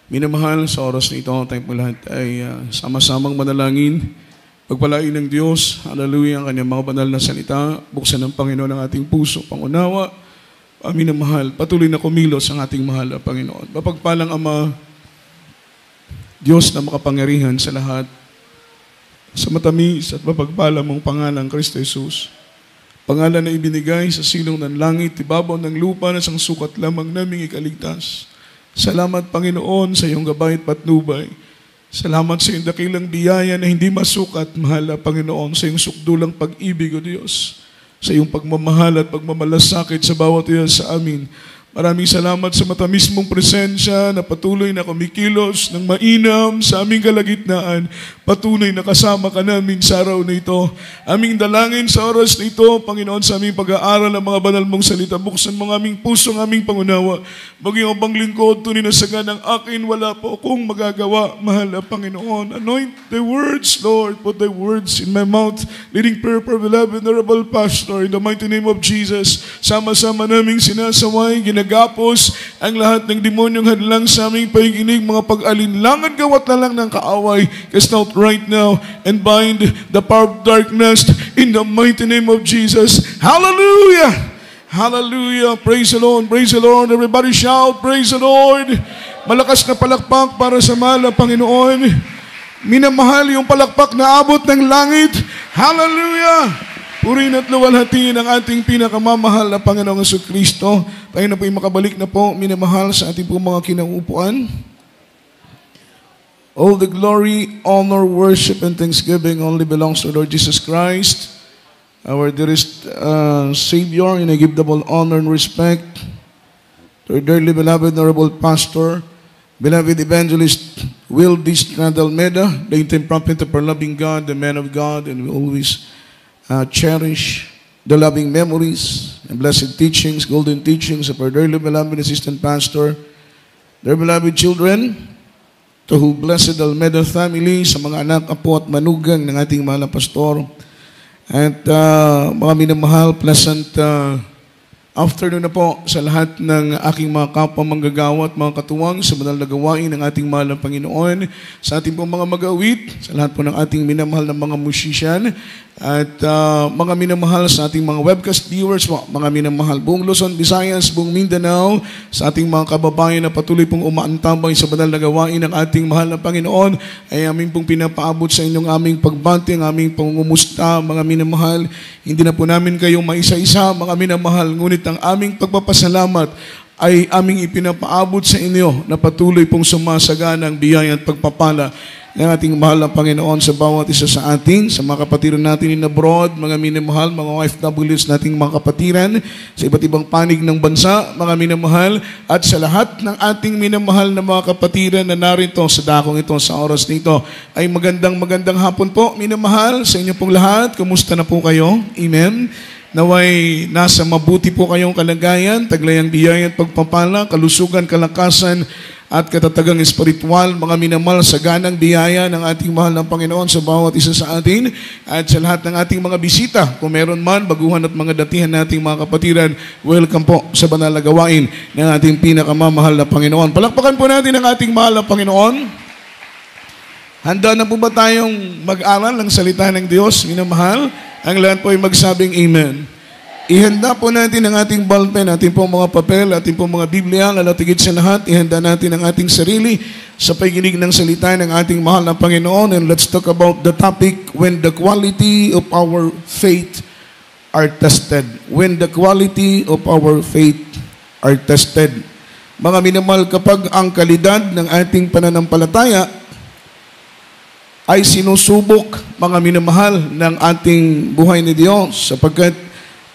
Minamahal, sa oras na ito, tayo po lahat ay sama-samang manalangin. Pagpalain ng Diyos, hallelujah, ang kanyang mga banal na salita. Buksan ng Panginoon ang ating puso, pangunawa. Minamahal, patuloy na kumilos ang ating mahal na Panginoon. Mapagpalang Ama, Diyos na makapangyarihan sa lahat, sa matamis at mapagpala mong pangalan, Kristo Jesus. Pangalan na ibinigay sa silong ng langit, ibabaw ng lupa na sang sukat lamang naming ikaligtas. Salamat, Panginoon, sa iyong gabay at patnubay. Salamat sa iyong dakilang biyaya na hindi masukat, mahal na Panginoon, sa iyong sukdulang pag-ibig, O Diyos, sa iyong pagmamahal at pagmamalasakit sa bawat iya sa amin. Maraming salamat sa matamis mong presensya na patuloy na kumikilos ng mainam sa aming kalagitnaan. Patuloy na kasama ka namin sa araw na ito. Aming dalangin sa oras na ito, Panginoon, sa aming pag-aaral ng mga banal mong salita. Buksan mo ang aming puso, ang aming pangunawa. Maging ang panglingkod, tunay na sagad ng akin, wala po akong magagawa, mahal na Panginoon. Anoint the words, Lord. Put the words in my mouth. Leading prayer for beloved, venerable Pastor, in the mighty name of Jesus. Sama-sama naming sinasaway, ginagapos ang lahat ng demonyong hadlang sa aming pakikinig, mga pag-alinlangan, gawat na lang ng kaaway. Cast out right now and bind the power of darkness in the mighty name of Jesus. Hallelujah! Hallelujah! Praise the Lord! Praise the Lord! Everybody shout, praise the Lord! Malakas na palakpak para sa mahal na Panginoon. Minamahal yung palakpak na abot ng langit. Hallelujah! Purihin at luwalhatiin ang ating pinakamamahal na Panginoong Jesucristo. Tayo na po yung makabalik na po, minamahal, sa ating po mga kinaupuan. All the glory, honor, worship, and thanksgiving only belongs to Lord Jesus Christ, our dearest Savior, and I give double honor and respect to our dearly beloved, honorable Pastor, beloved Evangelist Will D. Almeida, the intimate prophet of our loving God, the man of God, and we always cherish the loving memories and blessed teachings, golden teachings of our dearly beloved assistant pastor, their beloved children, to who blessed Almeida family, sa mga anak, apo at manugang ng ating mahal na pastor, at mga minamahal, pleasant afternoon na po sa lahat ng aking mga kapwa manggagawa at mga katuwang sa banal na gawain ng ating mahal na Panginoon, sa ating pong mga mag-awit, sa lahat po ng ating minamahal na mga musician, at mga minamahal sa ating mga webcast viewers po, mga minamahal buong Luzon, Visayas, buong Mindanao, sa ating mga kababayan na patuloy pong umaantabay sa banal na gawain ng ating mahal na Panginoon, ay aming pong pinapaabot sa inyong aming pagbati, ang aming pangungumusta, mga minamahal. Hindi na po namin kayong maisa-isa, mga minamahal, ngunit ang aming pagpapasalamat ay aming ipinapaabot sa inyo na patuloy pong sumasagana ang biyaya at pagpapala ng ating mahal na Panginoon sa bawat isa sa atin, sa mga kapatiran natin in abroad, mga minamahal, mga OFWs nating mga kapatiran, sa iba't ibang panig ng bansa, mga minamahal, at sa lahat ng ating minamahal na mga kapatiran na narito sa dakong ito, sa oras nito, ay magandang hapon po, minamahal, sa inyo pong lahat. Kumusta na po kayo? Amen. Naway nasa mabuti po kayong kalagayan, taglayang biyaya at pagpapala, kalusugan, kalakasan, at katatagang espiritual, mga minamahal, sa ganang biyaya ng ating mahal ng Panginoon sa bawat isa sa atin, at sa lahat ng ating mga bisita, kung meron man, baguhan at mga datihan nating mga kapatiran, welcome po sa banal na gawain ng ating pinakamamahal na Panginoon. Palakpakan po natin ang ating mahal na Panginoon. Handa na po ba tayong mag-aral ng salita ng Diyos, minamahal? Ang lahat po ay magsabing Amen. Ihanda po natin ang ating ballpen, ating pong mga papel, ating pong mga Biblia, lalatigid sa lahat. Ihanda natin ang ating sarili sa pakikinig ng salita ng ating mahal na Panginoon. And let's talk about the topic, when the quality of our faith are tested. When the quality of our faith are tested. Mga minamahal, kapag ang kalidad ng ating pananampalataya ay sinusubok, mga minamahal, ng ating buhay ni Diyos, sapagkat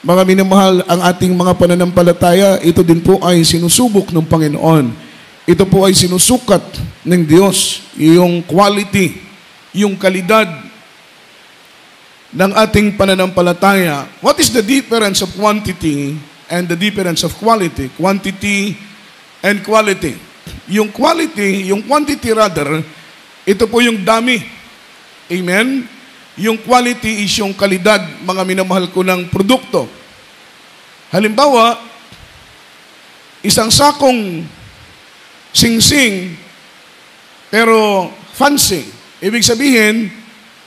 mga minamahal, ang ating mga pananampalataya, ito din po ay sinusubok ng Panginoon. Ito po ay sinusukat ng Diyos, yung quality, yung kalidad ng ating pananampalataya. What is the difference of quantity and the difference of quality? Quantity and quality. Yung quality, yung quantity rather, ito po yung dami. Amen? Yung quality is yung kalidad, mga minamahal ko, ng produkto. Halimbawa, isang sakong singsing pero fancy. Ibig sabihin,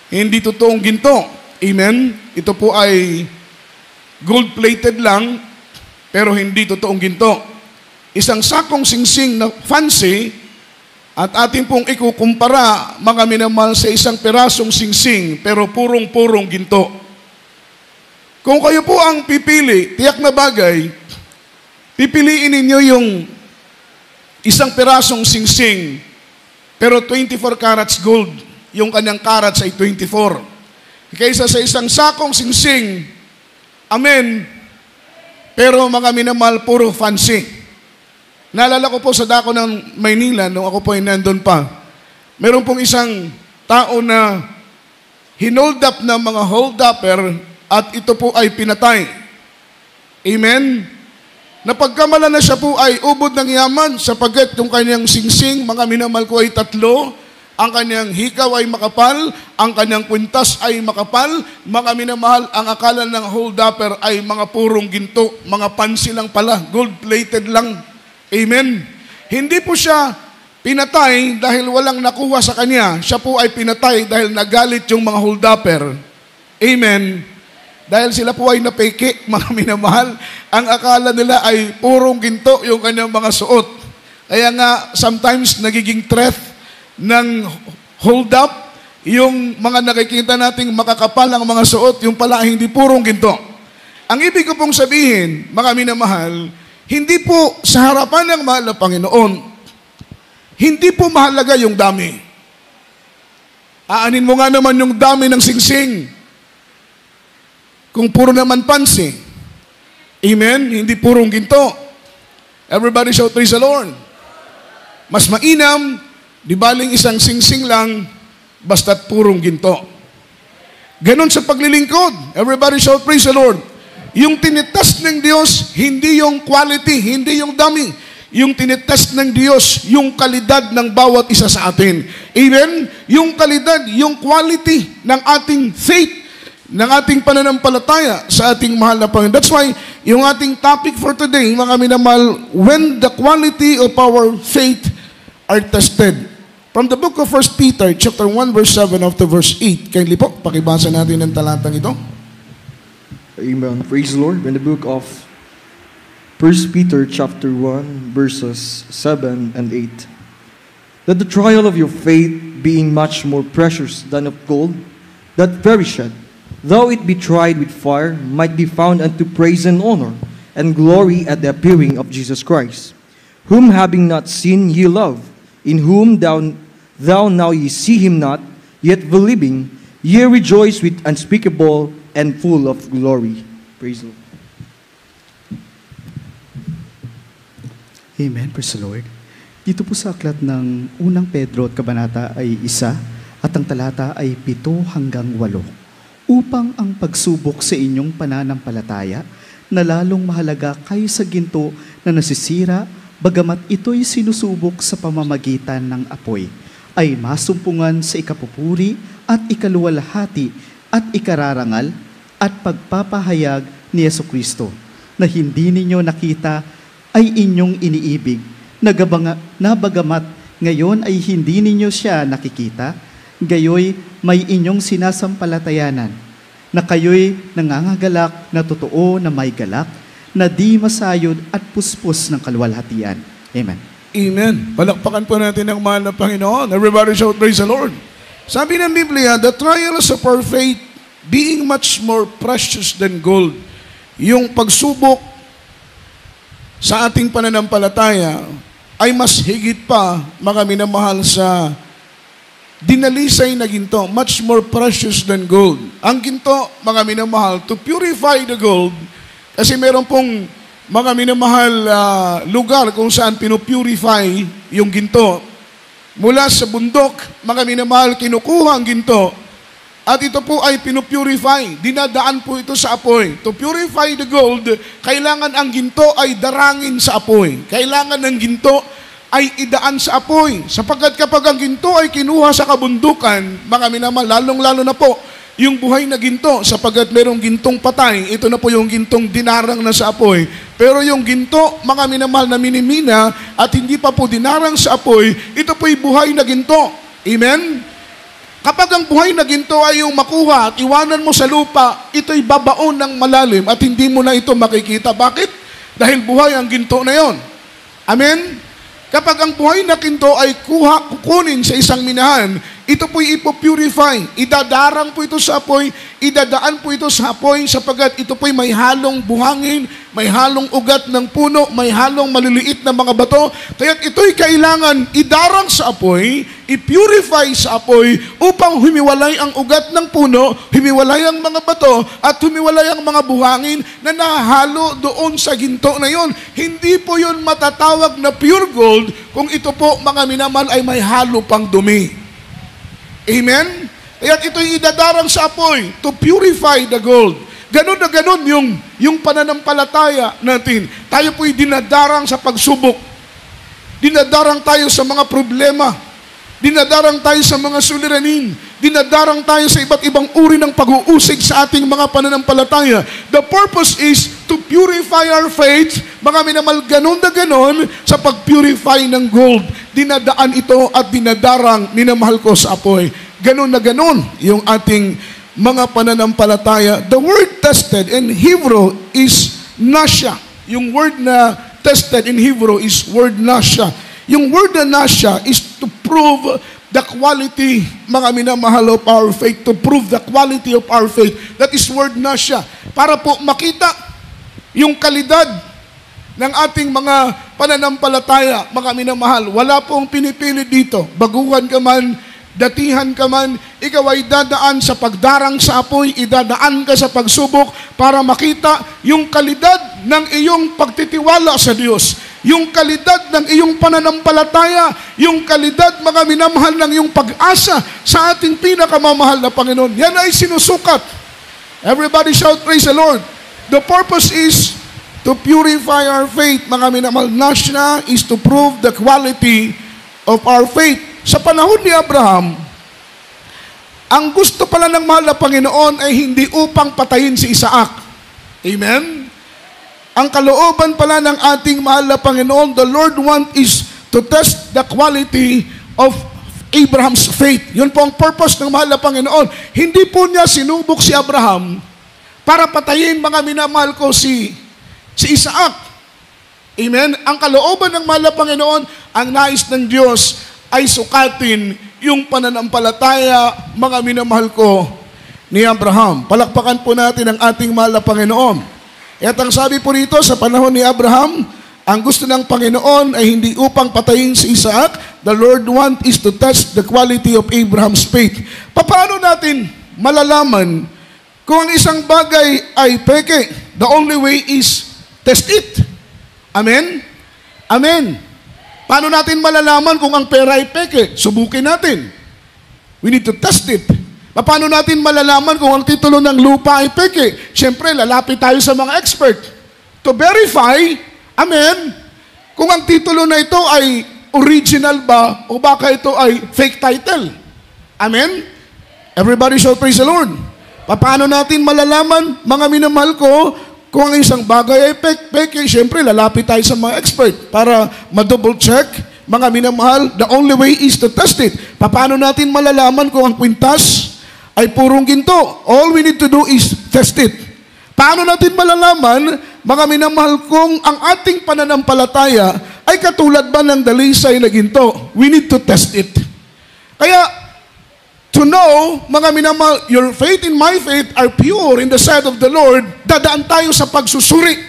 hindi totoong ginto. Amen? Ito po ay gold-plated lang, pero hindi totoong ginto. Isang sakong singsing na fancy, at atin pong ikukumpara, mga minamahal, sa isang pirasong singsing, pero purong-purong ginto. Kung kayo po ang pipili, tiyak na bagay, pipiliin ninyo yung isang pirasong singsing, pero 24 carats gold, yung kanyang carats ay 24. Kaysa sa isang sakong singsing, amen, pero mga minamahal, puro fancy. Naalala ko po sa dako ng Maynila, nung ako po ay nandun pa, meron pong isang tao na hinold up ng mga hold-upper at ito po ay pinatay. Amen? Napagkamala na siya po ay ubod ng yaman sapagkat yung kanyang singsing, mga minamahal ko, ay 3, ang kanyang hikaw ay makapal, ang kanyang kwintas ay makapal, mga minamahal, ang akala ng hold-upper ay mga purong ginto, mga pansi lang pala, gold-plated lang. Amen. Hindi po siya pinatay dahil walang nakuha sa kanya. Siya po ay pinatay dahil nagalit yung mga hold-upper. Amen. Dahil sila po ay napeke, mga minamahal. Ang akala nila ay purong ginto yung kanyang mga suot. Kaya nga, sometimes nagiging threat ng hold-up, yung mga nakikita nating makakapal ang mga suot, yung pala hindi purong ginto. Ang ibig ko pong sabihin, mga minamahal, hindi po sa harapan ng mahal na Panginoon, hindi po mahalaga yung dami. Aanin mo nga naman yung dami ng singsing. Kung puro naman pansi. Amen? Hindi purong ginto. Everybody shout, praise the Lord. Mas mainam, di baling isang singsing lang, basta't purong ginto. Ganon sa paglilingkod. Everybody shout, praise the Lord. Yung tinitest ng Diyos, hindi yung quality, hindi yung dami. Yung tinitest ng Diyos, yung kalidad ng bawat isa sa atin. Amen? Yung kalidad, yung quality ng ating faith, ng ating pananampalataya sa ating mahal na Panginoon. That's why, yung ating topic for today, mga minamahal, when the quality of our faith are tested. From the book of 1 Peter, chapter 1, verse 7 up to verse 8. Kindly po, pakibasa natin ang talatang ito. Amen. Praise the Lord. In the book of 1 Peter chapter 1 verses 7 and 8. That the trial of your faith, being much more precious than of gold, that perisheth, though it be tried with fire, might be found unto praise and honor and glory at the appearing of Jesus Christ, whom having not seen ye love, in whom thou now ye see him not, yet believing, ye rejoice with unspeakable and full of glory. Praise the Lord. Amen. Praise the Lord. Dito po sa aklat ng unang Pedro at kabanata ay 1 at ang talata ay 7 hanggang 8. Upang ang pagsubok sa inyong pananampalataya na lalong mahalaga kayo sa ginto na nasisira, bagamat ito'y sinusubok sa pamamagitan ng apoy, ay masumpungan sa ikapupuri at ikaluwalhati at ikararangal at pagpapahayag ni Jesucristo na hindi ninyo nakita ay inyong iniibig, na bagamat ngayon ay hindi ninyo siya nakikita, gayoy may inyong sinasampalatayanan, na kayo'y nangangagalak na totoo na may galak, na di masayod at puspos ng kaluwalhatian. Amen. Amen. Palakpakan po natin ang mahal na Panginoon. Everybody shout, praise the Lord. Sabi ng Biblia, the trials of our faith being much more precious than gold. Yung pagsubok sa ating pananampalataya ay mas higit pa, mga minamahal, sa dinalisay na ginto. Much more precious than gold. Ang ginto, mga minamahal, to purify the gold, kasi meron pong mga minamahal lugar kung saan pinupurify yung ginto. Mula sa bundok, mga minamahal, kinukuha ang ginto, at ito po ay pinupurify. Dinadaan po ito sa apoy. To purify the gold, kailangan ang ginto ay darangin sa apoy. Kailangan ng ginto ay idaan sa apoy. Sapagkat kapag ang ginto ay kinuha sa kabundukan, mga minamahal, lalong-lalo na po, yung buhay na ginto, sapagkat merong gintong patay, ito na po yung gintong dinarang na sa apoy, Pero yung ginto, mga minamahal na minimina at hindi pa po dinarang sa apoy, ito po'y buhay na ginto. Amen? Kapag ang buhay na ginto ay yung makuha at iwanan mo sa lupa, ito'y babaon ng malalim at hindi mo na ito makikita. Bakit? Dahil buhay ang ginto na yon. Amen? Kapag ang buhay na ginto ay kukunin sa isang minahan, ito po'y ipopurify. Idadarang po ito sa apoy, idadaan po ito sa apoy sapagat ito po'y may halong buhangin, may halong ugat ng puno, may halong maliliit na mga bato. Kaya't ito'y kailangan idarang sa apoy, ipurify sa apoy upang humiwalay ang ugat ng puno, humiwalay ang mga bato, at humiwalay ang mga buhangin na nahalo doon sa ginto na yon. Hindi po yun matatawag na pure gold kung ito po, mga minamahal, ay may halo pang dumi. Amen? Kaya ito'y idadarang sa apoy to purify the gold. Ganon na ganon yung pananampalataya natin. Tayo po'y dinadarang sa pagsubok. Dinadarang tayo sa mga problema. Dinadarang tayo sa mga suliranin. Dinadarang tayo sa iba't ibang uri ng pag-uusig sa ating mga pananampalataya. The purpose is to purify our faith. Mga minamahal, ganon na ganon sa pag-purify ng gold. Dinadaan ito at dinadarang minamahal ko sa apoy. Ganon na ganon yung ating mga pananampalataya. The word tested in Hebrew is nasya. Yung word na tested in Hebrew is word nasya. Yung word na nasya is to prove the quality, mga minamahal, of our faith. To prove the quality of our faith. That is word nasya. Para po makita yung kalidad ng ating mga pananampalataya, mga minamahal. Wala pong pinipili dito. Baguhan ka man, datihan ka man, ikaw ay dadaan sa pagdarang sa apoy, idadaan ka sa pagsubok para makita yung kalidad ng iyong pagtitiwala sa Diyos, yung kalidad ng iyong pananampalataya, yung kalidad, mga minamahal, ng iyong pag-asa sa ating pinakamamahal na Panginoon. Yan ay sinusukat. Everybody shout, praise the Lord. The purpose is to purify our faith, mga minamahal. Nasya is to prove the quality of our faith. Sa panahon ni Abraham, ang gusto pala ng mahal na Panginoon ay hindi upang patayin si Isaac. Amen? Ang kalooban pala ng ating mahal na Panginoon, the Lord is to test the quality of Abraham's faith. Yun po ang purpose ng mahal na Panginoon. Hindi po niya sinubok si Abraham para patayin, mga minamahal ko, si Isaac. Amen? Ang kalooban ng mahal na Panginoon, ang nais ng Diyos ay sukatin yung pananampalataya, mga minamahal ko, ni Abraham. Palakpakan po natin ang ating mahal na Panginoon. At ang sabi po rito, sa panahon ni Abraham, ang gusto ng Panginoon ay hindi upang patayin si Isaac. The Lord is to test the quality of Abraham's faith. Paano natin malalaman kung ang isang bagay ay peke? The only way is test it. Amen? Amen. Paano natin malalaman kung ang pera ay peke? Subukin natin. We need to test it. Paano natin malalaman kung ang titulo ng lupa ay peke? Siyempre, lalapit tayo sa mga expert to verify, amen, kung ang titulo na ito ay original ba o baka ito ay fake title. Amen? Everybody shout praise the Lord. Paano natin malalaman, mga minamahal ko, kung ang isang bagay ay peke? Siyempre, lalapit tayo sa mga expert para ma-double check. Mga minamahal, the only way is to test it. Paano natin malalaman kung ang kwintas ay purong ginto? All we need to do is test it. Paano natin malalaman, mga minamahal, kung ang ating pananampalataya ay katulad ba ng dalisay na ginto? We need to test it. Kaya, to know, mga minamahal, your faith and my faith are pure in the sight of the Lord, dadaan tayo sa pagsusuri.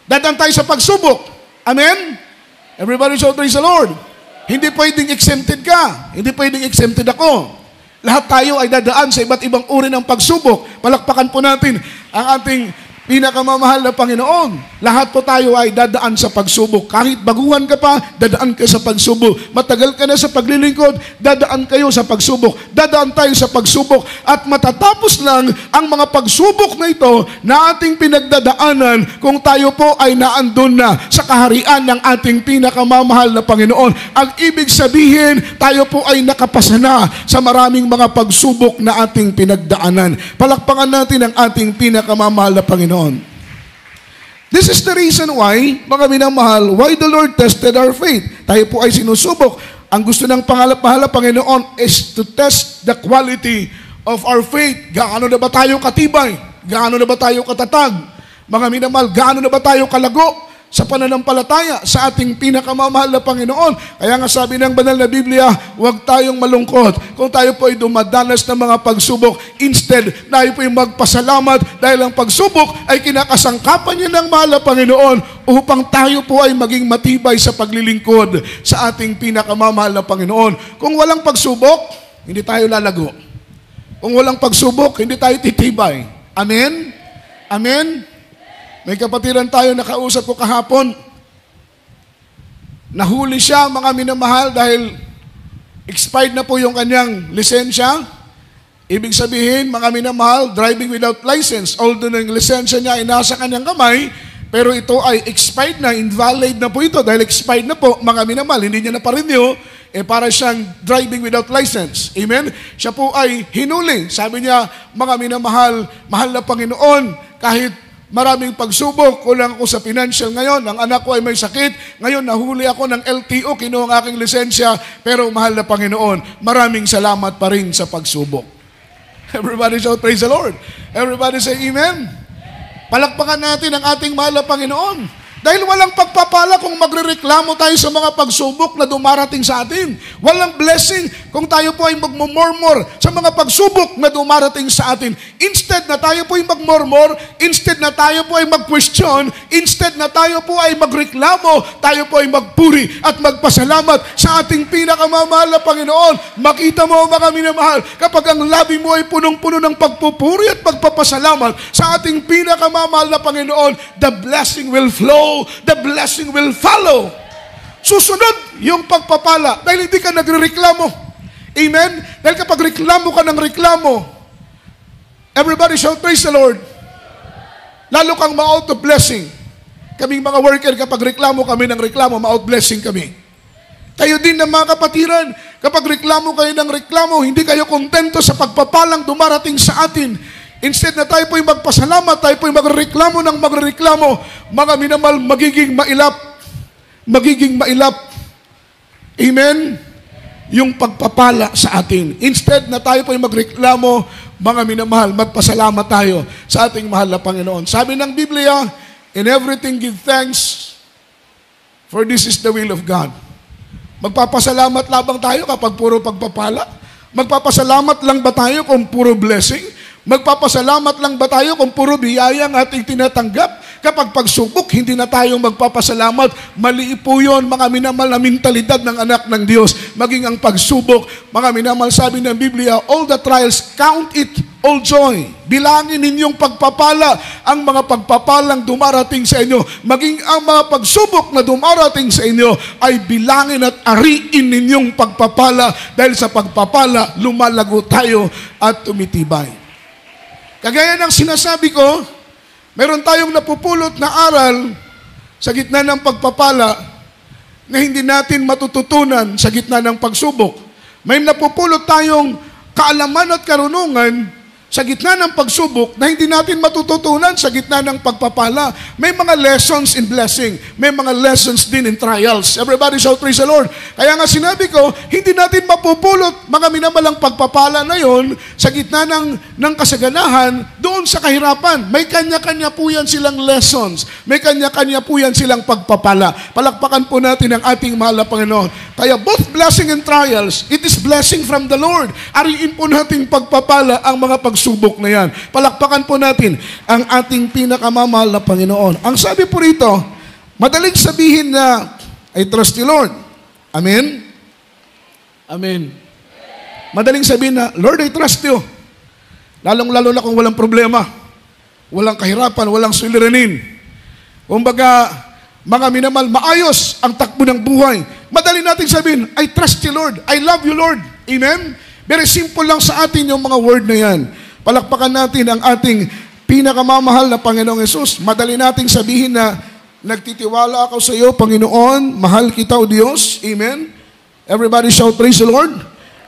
Dadaan tayo sa pagsubok. Amen? Everybody shout praise the Lord. Hindi pwedeng exempted ka. Hindi pwedeng exempted ako. Lahat tayo ay dadaan sa iba't ibang uri ng pagsubok. Palakpakan po natin ang ating pinakamamahal na Panginoon. Lahat po tayo ay dadaan sa pagsubok. Kahit baguhan ka pa, dadaan ka sa pagsubok. Matagal ka na sa paglilingkod, dadaan kayo sa pagsubok. Dadaan tayo sa pagsubok. At matatapos lang ang mga pagsubok na ito na ating pinagdadaanan kung tayo po ay naandun na sa kaharian ng ating pinakamamahal na Panginoon. Ang ibig sabihin, tayo po ay nakapasa na sa maraming mga pagsubok na ating pinagdaanan. Palakpakan natin ang ating pinakamamahal na Panginoon. This is the reason why, mga minamahal, why the Lord tested our faith. Tayo po ay sinusubok. Ang gusto ng pangalap-mahal na Panginoon is to test the quality of our faith. Gaano na ba tayo katibay? Gaano na ba tayo katatag? Mga minamahal, gaano na ba tayo kalago sa pananampalataya sa ating pinakamamahal na Panginoon? Kaya nga sabi ng banal na Biblia, huwag tayong malungkot kung tayo po ay dumadanas ng mga pagsubok. Instead, tayo po ay magpasalamat dahil ang pagsubok ay kinakasangkapan niya ng mahal na Panginoon upang tayo po ay maging matibay sa paglilingkod sa ating pinakamamahal na Panginoon. Kung walang pagsubok, hindi tayo lalago. Kung walang pagsubok, hindi tayo titibay. Amen? Amen? May kapatiran tayo nakausap ko kahapon. Nahuli siya, mga minamahal, dahil expired na po yung kanyang lisensya. Ibig sabihin, mga minamahal, driving without license. Although yung lisensya niya ay nasa kanyang kamay, pero ito ay expired na, invalid na po ito. Dahil expired na po, mga minamahal, hindi niya na pa-renew, para siyang driving without license. Amen? Siya po ay hinuli. Sabi niya, mga minamahal, mahal na Panginoon, kahit maraming pagsubok, kulang ako sa financial ngayon, ang anak ko ay may sakit, ngayon nahuli ako ng LTO, kinuha ang aking lisensya, pero mahal na Panginoon, maraming salamat pa rin sa pagsubok. Everybody shout, praise the Lord. Everybody say amen. Palakpakan natin ang ating mahal na Panginoon. Dahil walang pagpapala kung magrereklamo tayo sa mga pagsubok na dumarating sa atin. Walang blessing kung tayo po ay magmumurmur sa mga pagsubok na dumarating sa atin. Instead na tayo po ay magmurmur, instead na tayo po ay mag-question, instead na tayo po ay magreklamo, tayo po ay magpuri at magpasalamat sa ating pinakamamahal na Panginoon. Makita mo, mga minamahal, kapag ang labi mo ay punong-puno ng pagpupuri at pagpapasalamat sa ating pinakamamahal na Panginoon, the blessing will flow. The blessing will follow. Susunod yung pagpapala dahil hindi ka nagrereklamo. Amen? Dahil kapag reklamo ka ng reklamo, everybody shout, praise the Lord. Lalo kang ma-out of blessing. Kaming mga worker, kapag reklamo kami ng reklamo, ma-out blessing kami. Kayo din ng mga kapatiran, kapag reklamo kayo ng reklamo, hindi kayo kontento sa pagpapalang dumarating sa atin. Instead na tayo po'y magpasalamat, tayo po'y magreklamo ng magreklamo, mga minamahal, magiging mailap. Magiging mailap. Amen? Yung pagpapala sa atin. Instead na tayo po'y magreklamo, mga minamahal, magpasalamat tayo sa ating mahal na Panginoon. Sabi ng Biblia, in everything give thanks, for this is the will of God. Magpapasalamat labang tayo kapag puro pagpapala? Magpapasalamat lang ba tayo kung puro blessing? Magpapasalamat lang ba tayo kung puro biyaya ang ating tinatanggap? Kapag pagsubok, hindi na tayong magpapasalamat. Mali po yun, mga minamahal, na mentalidad ng anak ng Diyos. Maging ang pagsubok, mga minamahal, sabi ng Biblia, all the trials, count it all joy. Bilangin ninyong pagpapala ang mga pagpapalang dumarating sa inyo. Maging ang mga pagsubok na dumarating sa inyo ay bilangin at ariin ninyong pagpapala dahil sa pagpapala, lumalago tayo at tumitibay. Kagaya ng sinasabi ko, meron tayong napupulot na aral sa gitna ng pagpapala na hindi natin matututunan sa gitna ng pagsubok. May napupulot tayong kaalaman at karunungan sa gitna ng pagsubok na hindi natin matututunan sa gitna ng pagpapala. May mga lessons in blessing. May mga lessons din in trials. Everybody shout, praise the Lord. Kaya nga sinabi ko, hindi natin mapupulot mga minamalang pagpapala na yon sa gitna ng kasaganahan doon sa kahirapan. May kanya-kanya po yan silang lessons. May kanya-kanya po yan silang pagpapala. Palakpakan po natin ang ating mahal na Panginoon. Kaya both blessing and trials, it is blessing from the Lord. Ariin po natin pagpapala ang mga pagsubok na yan. Palakpakan po natin ang ating pinakamamahal na Panginoon. Ang sabi po rito, madaling sabihin na, I trust the Lord. Amen? Amen. Madaling sabihin na, Lord, I trust you. Lalong-lalo na kung walang problema, walang kahirapan, walang suliranin. Kumbaga, mga minamahal, maayos ang takbo ng buhay. Madali natin sabihin, I trust you, Lord. I love you, Lord. Amen? Very simple lang sa atin yung mga word na yan. Palakpakan natin ang ating pinakamamahal na Panginoong Yesus. Madali nating sabihin na nagtitiwala ako sa iyo, Panginoon, mahal kita, O Diyos. Amen? Everybody shout, praise the Lord.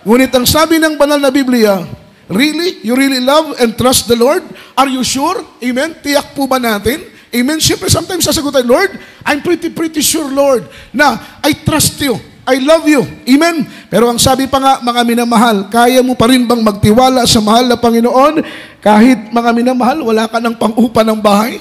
Ngunit ang sabi ng banal na Biblia, really? You really love and trust the Lord? Are you sure? Amen? Tiyak po ba natin? Amen? Siyempre, sometimes sasagot tayo, Lord, I'm pretty sure, Lord, na I trust you. I love you. Amen? Pero ang sabi pa nga, mga minamahal, kaya mo pa rin bang magtiwala sa mahal na Panginoon kahit, mga minamahal, wala ka ng pang-upa ng bahay?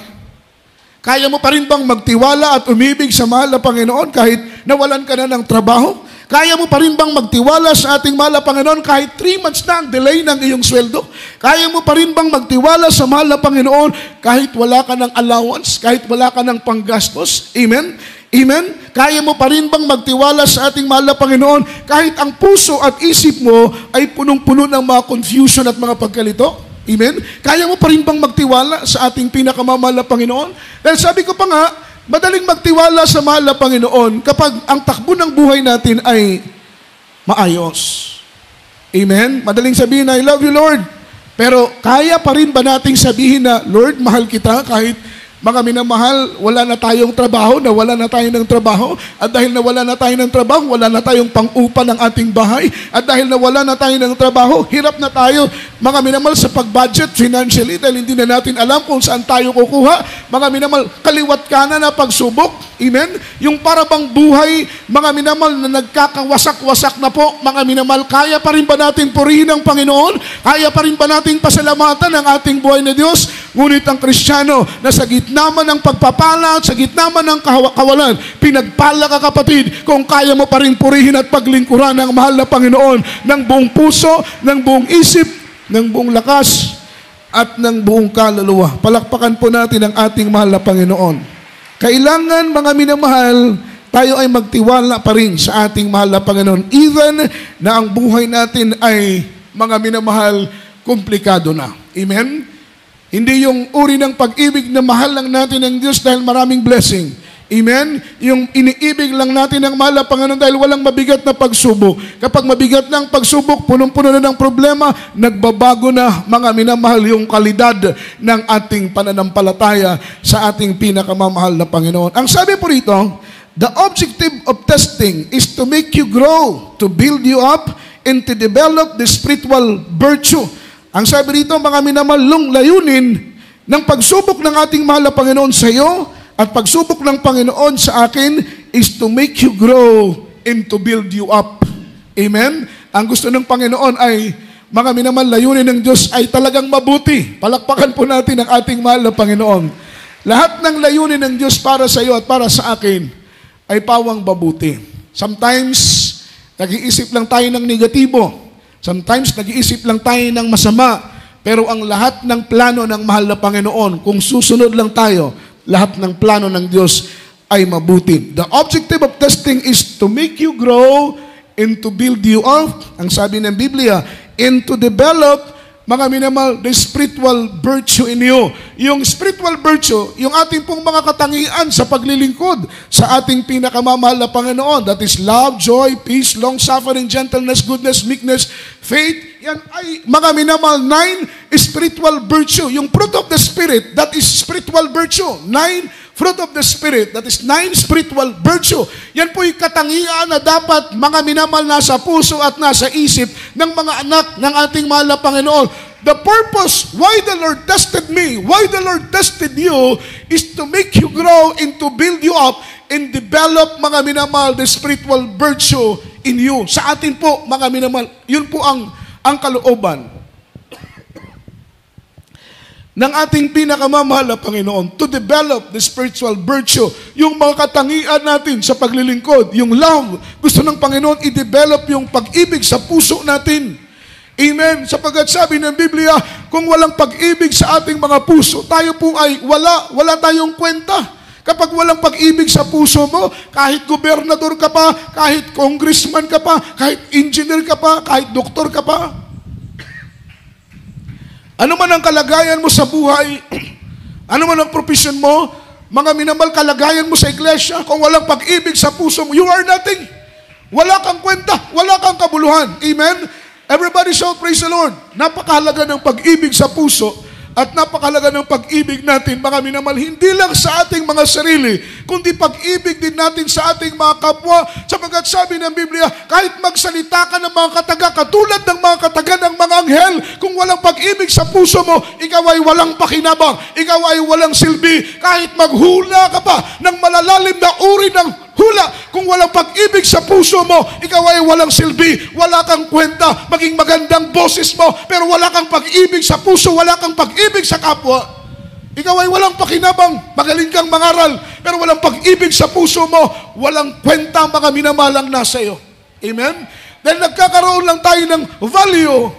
Kaya mo pa rin bang magtiwala at umibig sa mahal na Panginoon kahit nawalan ka na ng trabaho? Kaya mo pa rin bang magtiwala sa ating mahal na Panginoon kahit 3 months na ang delay ng iyong sweldo? Kaya mo pa rin bang magtiwala sa mahal na Panginoon kahit wala ka ng allowance, kahit wala ka ng panggastos? Amen? Amen? Kaya mo pa rin bang magtiwala sa ating mahal na Panginoon kahit ang puso at isip mo ay punong-puno ng mga confusion at mga pagkalito? Amen? Kaya mo pa rin bang magtiwala sa ating pinakamamahal na Panginoon? Dahil sabi ko pa nga, madaling magtiwala sa mahal na Panginoon kapag ang takbo ng buhay natin ay maayos. Amen? Madaling sabihin na, I love you, Lord. Pero kaya pa rin ba nating sabihin na, Lord, mahal kita kahit mga minamahal, wala na tayong trabaho, nawala na tayo ng trabaho, at dahil nawala na tayo ng trabaho, wala na tayong pang-upa ng ating bahay, at dahil nawala na tayo ng trabaho, hirap na tayo, mga minamahal, sa pag-budget financially, dahil hindi na natin alam kung saan tayo kukuha, mga minamahal, kaliwat kanan na pagsubok, amen? Yung parabang buhay, mga minamahal, na nagkakawasak-wasak na po, mga minamahal, kaya pa rin ba natin purihin ang Panginoon? Kaya pa rin ba natin pasalamatan ang ating buhay na Diyos? Ngunit ang Kristiyano, na sa gitna man ng pagpapala at sa gitna man ng kawalan, pinagpala ka, kapatid, kung kaya mo pa rin purihin at paglingkuran ang mahal na Panginoon ng buong puso, ng buong isip, ng buong lakas, at ng buong kaluluwa. Palakpakan po natin ang ating mahal na Panginoon. Kailangan, mga minamahal, tayo ay magtiwala pa rin sa ating mahal na Panginoon, even na ang buhay natin ay, mga minamahal, komplikado na. Amen? Hindi yung uri ng pag-ibig na mahal lang natin ng Diyos dahil maraming blessing. Amen? Yung iniibig lang natin ng mahal na Panginoon dahil walang mabigat na pagsubok. Kapag mabigat na ang pagsubok, punong-puno na ng problema, nagbabago na, mga minamahal, yung kalidad ng ating pananampalataya sa ating pinakamamahal na Panginoon. Ang sabi po rito, the objective of testing is to make you grow, to build you up, and to develop the spiritual virtue. Ang sabi rito, mga minamalong layunin ng pagsubok ng ating mahal na Panginoon sa iyo at pagsubok ng Panginoon sa akin is to make you grow and to build you up. Amen? Ang gusto ng Panginoon ay, mga minamal, layunin ng Diyos ay talagang mabuti. Palakpakan po natin ang ating mahal na Panginoon. Lahat ng layunin ng Diyos para sa iyo at para sa akin ay pawang mabuti. Sometimes, nag-iisip lang tayo ng negatibo. Sometimes, nag-iisip lang tayo ng masama, pero ang lahat ng plano ng mahal na Panginoon, kung susunod lang tayo, lahat ng plano ng Diyos ay mabuti. The objective of testing is to make you grow and to build you up, ang sabi ng Biblia, and to develop, mga minamahal, the spiritual virtue in you. Yung spiritual virtue, yung ating pong mga katangian sa paglilingkod sa ating pinakamamahal na Panginoon. That is love, joy, peace, long-suffering, gentleness, goodness, meekness, faith. Yan ay, mga minamahal, 9 spiritual virtue. Yung fruit of the Spirit, that is spiritual virtue. 9 fruit of the Spirit, that is 9 spiritual virtue. Yan po'y katangian na dapat, mga minamahal, nasa puso at nasa isip ng mga anak ng ating mahal na Panginoon. The purpose why the Lord tested me, why the Lord tested you, is to make you grow and to build you up and develop, mga minamahal, the spiritual virtue in you. Sa atin po, mga minamahal, yun po ang kalooban ng ating pinakamamahal na Panginoon, to develop the spiritual virtue, yung mga katangian natin sa paglilingkod, yung love. Gusto ng Panginoon i-develop yung pag-ibig sa puso natin. Amen? Sapagkat sabi ng Biblia, kung walang pag-ibig sa ating mga puso, tayo po ay wala tayong kwenta. Kapag walang pag-ibig sa puso mo, kahit gobernador ka pa, kahit congressman ka pa, kahit engineer ka pa, kahit doktor ka pa, ano man ang kalagayan mo sa buhay, ano man ang profession mo, mga minamahal, kalagayan mo sa iglesia, kung walang pag-ibig sa puso mo, you are nothing. Wala kang kwenta, wala kang kabuluhan. Amen? Everybody shout, praise the Lord. Napakahalaga ng pag-ibig sa puso at napakahalaga ng pag-ibig natin, mga minamahal, hindi lang sa ating mga sarili, kundi pag-ibig din natin sa ating mga kapwa, sapagkat sabi ng Biblia, kahit magsalita ka ng mga kataga, katulad ng mga kataga ng mga anghel, kung walang pag-ibig sa puso mo, ikaw ay walang pakinabang, ikaw ay walang silbi. Kahit maghula ka pa ng malalalim na uri ng hula, kung walang pag-ibig sa puso mo, ikaw ay walang silbi, wala kang kwenta, maging magandang boses mo, pero wala kang pag-ibig sa puso, wala kang pag-ibig sa kapwa. Ikaw ay walang pakinabang, magaling kang mangaral, pero walang pag-ibig sa puso mo, walang kwenta ang mga minamalang nasa iyo. Amen? Dahil nagkakaroon lang tayo ng value,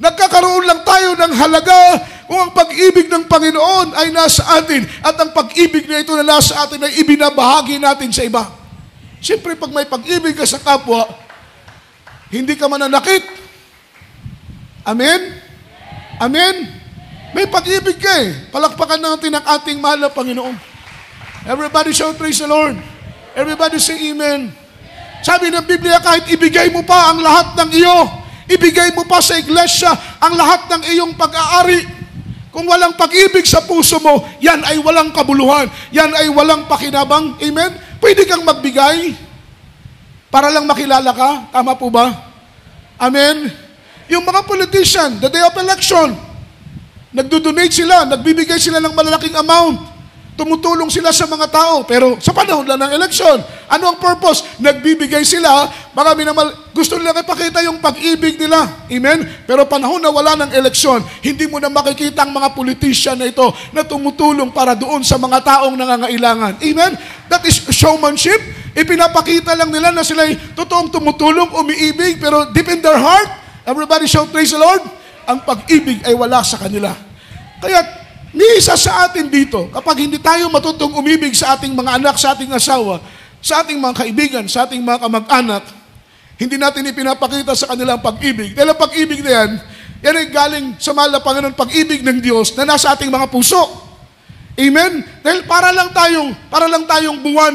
nagkakaroon lang tayo ng halaga kung ang pag-ibig ng Panginoon ay nasa atin at ang pag-ibig na ito na nasa atin ay ibinabahagi natin sa iba. Siyempre, pag may pag-ibig ka sa kapwa, hindi ka mananakit. Amen? Amen? May pag-ibig ka eh. Palakpakan natin ang ating mahal na Panginoon. Everybody shout praise the Lord. Everybody say amen. Sabi ng Biblia, kahit ibigay mo pa ang lahat ng iyo, ibigay mo pa sa iglesia ang lahat ng iyong pag-aari, kung walang pag-ibig sa puso mo, yan ay walang kabuluhan, yan ay walang pakinabang. Amen? Pwede kang magbigay para lang makilala ka. Tama po ba? Amen? Yung mga politician, the day of election, nagdo-donate sila, nagbibigay sila ng malalaking amount. Tumutulong sila sa mga tao, pero sa panahon lang ng eleksyon. Ano ang purpose? Nagbibigay sila, marami naman, gusto nila ipakita yung pag-ibig nila. Amen? Pero panahon na wala ng eleksyon, hindi mo na makikita ang mga politician na ito na tumutulong para doon sa mga taong nangangailangan. Amen? That is showmanship. Ipinapakita lang nila na sila'y totoong tumutulong, umiibig, pero deep in their heart, everybody shout praise the Lord, ang pag-ibig ay wala sa kanila. Kaya, ni isa sa atin dito, kapag hindi tayo matutong umibig sa ating mga anak, sa ating asawa, sa ating mga kaibigan, sa ating mga kamag-anak, hindi natin ipinapakita sa kanilang pag-ibig. Dahil ang pag-ibig na yan ay galing sa mahal na Panginoon, pag-ibig ng Diyos na nasa ating mga puso. Amen? Dahil para lang tayong buwan.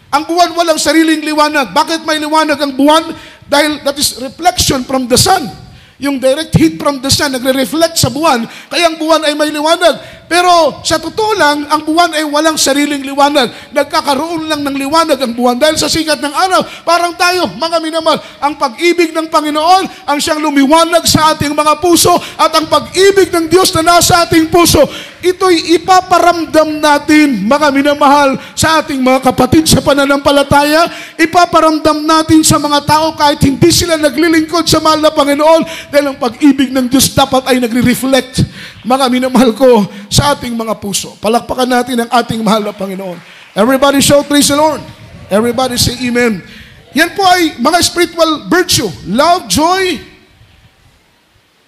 Ang buwan walang sariling liwanag. Bakit may liwanag ang buwan? Dahil that is reflection from the sun. Yung direct heat from the sun, nagre-reflect sa buwan, kaya ang buwan ay may liwanag. Pero sa totoo lang, ang buwan ay walang sariling liwanag. Nagkakaroon lang ng liwanag ang buwan dahil sa sikat ng araw. Parang tayo, mga minamahal, ang pag-ibig ng Panginoon ang siyang lumiwanag sa ating mga puso at ang pag-ibig ng Diyos na nasa ating puso, ito'y ipaparamdam natin, mga minamahal, sa ating mga kapatid sa pananampalataya. Ipaparamdam natin sa mga tao kahit hindi sila naglilingkod sa mahal na Panginoon dahil ang pag-ibig ng Diyos dapat ay nagre-reflect, mga minamahal ko, sa ating mga puso. Palakpakan natin ang ating mahal na Panginoon. Everybody shout praise the Lord. Everybody say amen. Yan po ay mga spiritual virtue. Love, joy,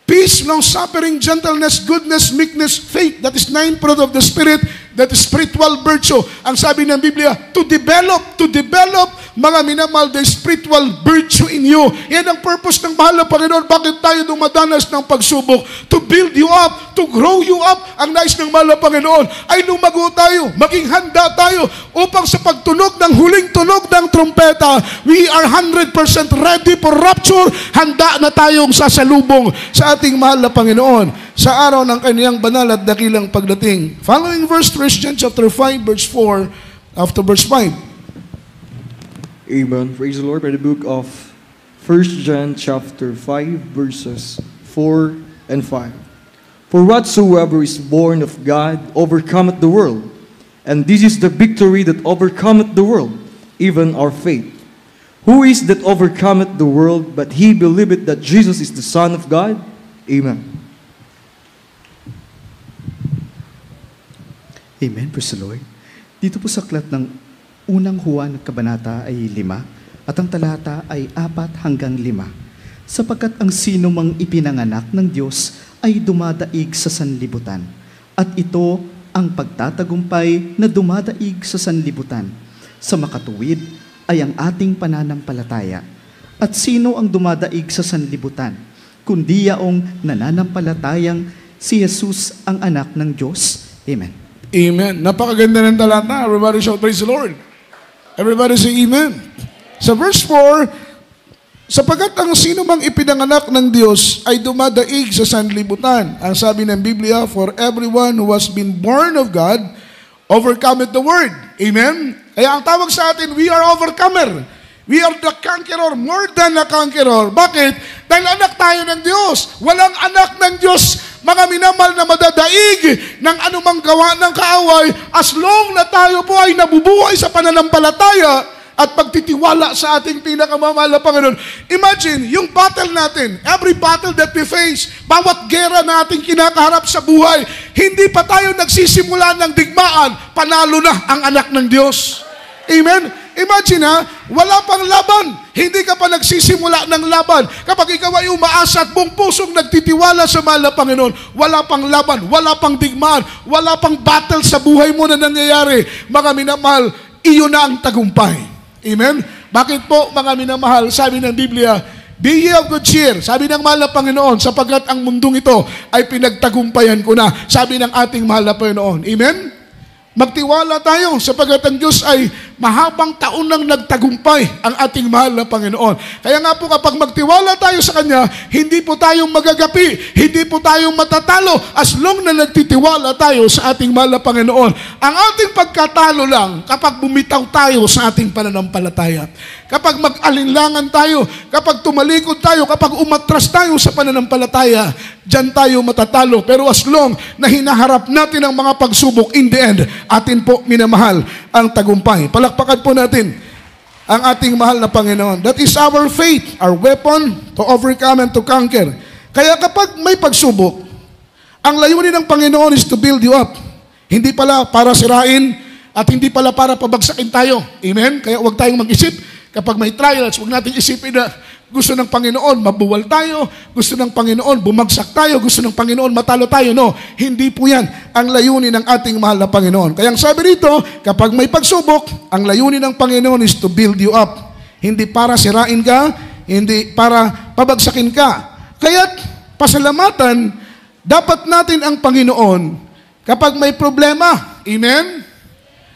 peace, long-suffering, gentleness, goodness, meekness, faith. That is 9 fruit of the Spirit. That is spiritual virtue. Ang sabi ng Biblia, to develop, mga minamahal, the spiritual virtue in you. Yan ang purpose ng mahal na Panginoon. Bakit tayo dumadanas ng pagsubok? To build you up, to grow you up. Ang nais ng mahal na Panginoon ay lumago tayo, maging handa tayo upang sa pagtunog ng huling tunog ng trumpeta, we are 100% ready for rapture. Handa na tayong sasalubong sa ating mahal na Panginoon sa araw ng kaniyang banal at dakilang pagdating. Following verse, 1 John chapter 5, verse 4, after verse 5. Amen. Praise the Lord. By the book of 1 John chapter 5, verses 4 and 5. For whatsoever is born of God overcometh the world, and this is the victory that overcometh the world, even our faith. Who is that overcometh the world, but he believeth that Jesus is the Son of God? Amen. Amen. Praise the Lord. Dito po sa aklat ng unang Juan kabanata ay 5 at ang talata ay 4 hanggang 5. Sapagkat ang sino mang ipinanganak ng Diyos ay dumadaig sa sanlibutan. At ito ang pagtatagumpay na dumadaig sa sanlibutan. Sa makatuwid ay ang ating pananampalataya. At sino ang dumadaig sa sanlibutan? Kundi yaong nananampalatayang si Jesus ang anak ng Diyos. Amen. Amen. Napakaganda ng talata. Everybody shout praise the Lord. Everybody say amen. Sa verse 4, sapagkat ang sino mang ipinanganak ng Diyos ay dumadaig sa sanlibutan. Ang sabi ng Biblia, for everyone who has been born of God overcometh the world. Amen? Kaya ang tawag sa atin, we are overcomer. We are the conqueror, more than a conqueror. Bakit? Dahil anak tayo ng Diyos. Walang anak ng Diyos, mga minamahal, na madadaig ng anumang gawa ng kaaway as long na tayo po ay nabubuhay sa pananampalataya at pagtitiwala sa ating pinakamamahal na Panginoon. Imagine, yung battle natin, every battle that we face, bawat gera na ating kinakaharap sa buhay, hindi pa tayo nagsisimula ng digmaan, panalo na ang anak ng Diyos. Amen? Imagine wala pang laban. Hindi ka pa nagsisimula ng laban. Kapag ikaw ay umaasa at buong pusong nagtitiwala sa mahal na Panginoon, wala pang laban, wala pang digmaan, wala pang battle sa buhay mo na nangyayari. Mga minamahal, iyon na ang tagumpay. Amen? Bakit po, mga minamahal, sabi ng Biblia, be ye of good cheer, sabi ng mahal na Panginoon, sapagkat ang mundong ito ay pinagtagumpayan ko na, sabi ng ating mahal na Panginoon. Amen? Magtiwala tayo sapagkat ang Diyos ay mahabang taon nang nagtagumpay ang ating mahal na Panginoon. Kaya nga po kapag magtiwala tayo sa Kanya, hindi po tayong magagapi, hindi po tayong matatalo as long na nagtitiwala tayo sa ating mahal na Panginoon. Ang ating pagkatalo lang kapag bumitaw tayo sa ating pananampalataya. Kapag mag-alinlangan tayo, kapag tumalikod tayo, kapag umatras tayo sa pananampalataya, diyan tayo matatalo. Pero as long na hinaharap natin ang mga pagsubok, in the end, atin po minamahal ang tagumpay. Palakpakan po natin ang ating mahal na Panginoon. That is our faith, our weapon to overcome and to conquer. Kaya kapag may pagsubok, ang layunin ng Panginoon is to build you up. Hindi pala para sirain at hindi pala para pabagsakin tayo. Amen? Kaya huwag tayong mag-isip. Kapag may trials, huwag natin isipin na gusto ng Panginoon mabuwal tayo, gusto ng Panginoon bumagsak tayo, gusto ng Panginoon matalo tayo. No, hindi po yan ang layunin ng ating mahal na Panginoon. Kaya ang sabi rito, kapag may pagsubok, ang layunin ng Panginoon is to build you up. Hindi para sirain ka, hindi para pabagsakin ka. Kaya't pasalamatan, dapat natin ang Panginoon kapag may problema. Amen?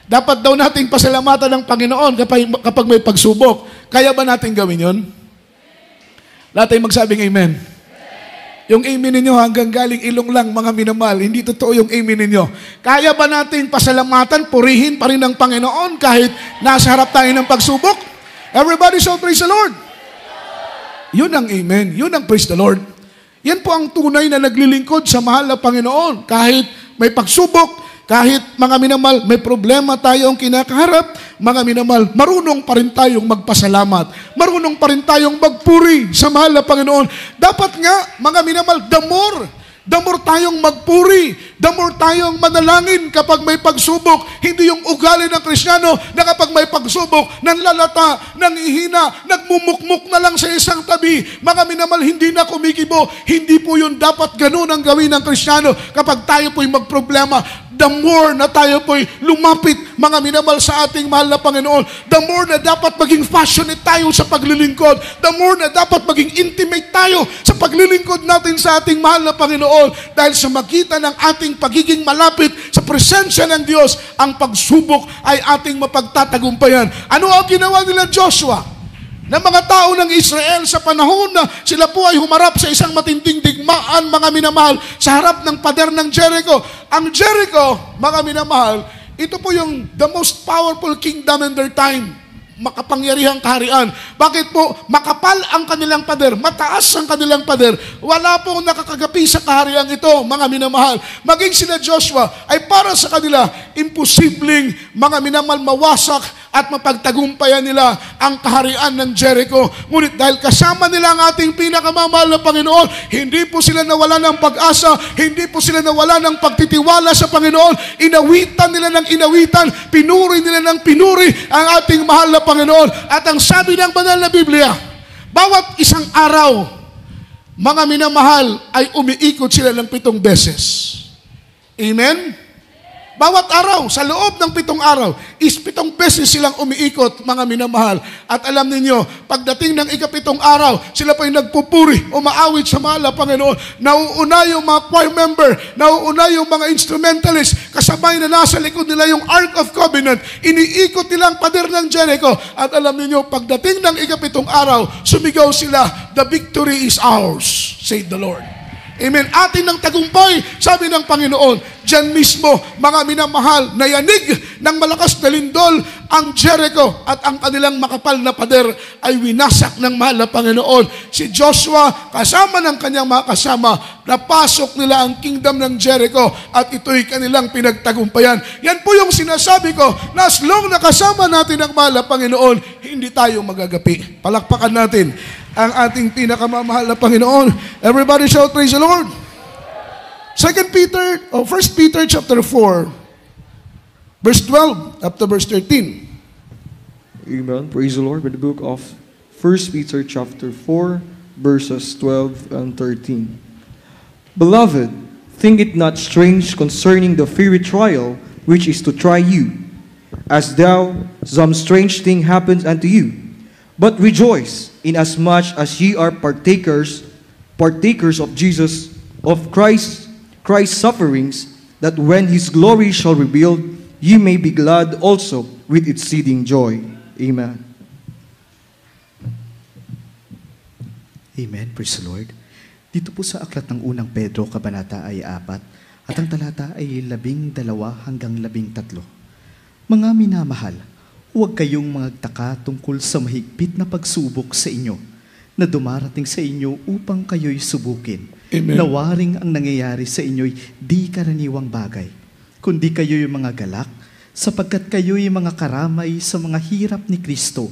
Dapat daw nating pasalamatan ng Panginoon kapag may pagsubok. Kaya ba natin gawin yun? Lahat tayo magsabing amen. Yung amen ninyo hanggang galing ilong lang, mga minamahal. Hindi totoo yung amen ninyo. Kaya ba nating pasalamatan, purihin pa rin ng Panginoon kahit nasa harap tayo ng pagsubok? Everybody shout praise the Lord. Yun ang amen. Yun ang praise the Lord. Yan po ang tunay na naglilingkod sa mahal na Panginoon. Kahit may pagsubok, kahit mga minamahal, may problema tayong kinakaharap, mga minamahal, marunong pa rin tayong magpasalamat. Marunong pa rin tayong magpuri sa mahal na Panginoon. Dapat nga, mga minamahal, the more tayong magpuri, the more tayong manalangin kapag may pagsubok. Hindi yung ugali ng Kristiyano na kapag may pagsubok, nanlalata, nangihina, nagmumukmuk na lang sa isang tabi. Mga minamahal, hindi na kumikibo. Hindi po yun dapat ganun ang gawin ng Kristiyano kapag tayo po'y magproblema. The more na tayo po'y lumapit, mga minamahal, sa ating mahal na Panginoon, the more na dapat maging passionate tayo sa paglilingkod, the more na dapat maging intimate tayo sa paglilingkod natin sa ating mahal na Panginoon. Dahil sa magitan ng ating pagiging malapit sa presensya ng Diyos, ang pagsubok ay ating mapagtatagumpayan. Ano ang ginawa nila Joshua ng mga tao ng Israel sa panahon na sila po ay humarap sa isang matinding digmaan, mga minamahal, sa harap ng pader ng Jericho? Ang Jericho, mga minamahal, ito po yung the most powerful kingdom in their time. Makapangyarihang kaharian. Bakit po? Makapal ang kanilang pader, mataas ang kanilang pader. Wala pong nakakagapi sa kaharian ito, mga minamahal. Maging sila Joshua ay para sa kanila imposibleng, mga minamahal, mawasak at mapagtagumpayan nila ang kaharian ng Jericho. Ngunit dahil kasama nila ang ating pinakamamahal na Panginoon, hindi po sila nawala ng pag-asa, hindi po sila nawala ng pagtitiwala sa Panginoon. Inawitan nila ng inawitan, pinuri nila ng pinuri ang ating mahal na Panginoon. At ang sabi ng banal na Biblia, bawat isang araw, mga minamahal, ay umiikot sila ng 7 beses. Amen? Bawat araw, sa loob ng 7 araw, is 7 beses silang umiikot, mga minamahal. At alam ninyo, pagdating ng ika-7 araw, sila pa yung nagpupuri, umaawit sa mahal na Panginoon. Nauuna yung mga choir member, nauuna yung mga instrumentalist, kasabay na nasa likod nila yung Ark of Covenant, iniikot nila ang pader ng Jericho. At alam ninyo, pagdating ng ika-7 araw, sumigaw sila, the victory is ours, said the Lord. Amen. Atin ng tagumpay, sabi ng Panginoon. Diyan mismo, mga minamahal, na yanig ng malakas na lindol ang Jericho at ang kanilang makapal na pader ay winasak ng mahal na Panginoon. Si Joshua, kasama ng kanyang mga kasama, napasok nila ang kingdom ng Jericho at ito'y kanilang pinagtagumpayan. Yan po yung sinasabi ko, na as long na kasama natin ang mahal na Panginoon, hindi tayo magagapi. Palakpakan natin ang ating pinakamamahal na Panginoon. Everybody shout, praise the Lord. 1 Peter chapter 4, verse 12 up to verse 13. Amen. Praise the Lord. In the book of 1 Peter chapter 4, verses 12 and 13. Beloved, think it not strange concerning the fiery trial which is to try you, as though some strange thing happens unto you. But rejoice, inasmuch as ye are partakers of Christ's sufferings, that when his glory shall reveal, ye may be glad also with exceeding joy. Amen. Amen. Praise the Lord. Dito po sa aklat ng unang Pedro, kabanata ay 4, at ang talata ay 12 hanggang 13. Mga minamahal, huwag kayong magtaka tungkol sa mahigpit na pagsubok sa inyo, na dumarating sa inyo upang kayo'y subukin. Amen. Nawaring ang nangyayari sa inyo'y di karaniwang bagay, kundi kayo'y mga galak, sapagkat kayo'y mga karamay sa mga hirap ni Kristo,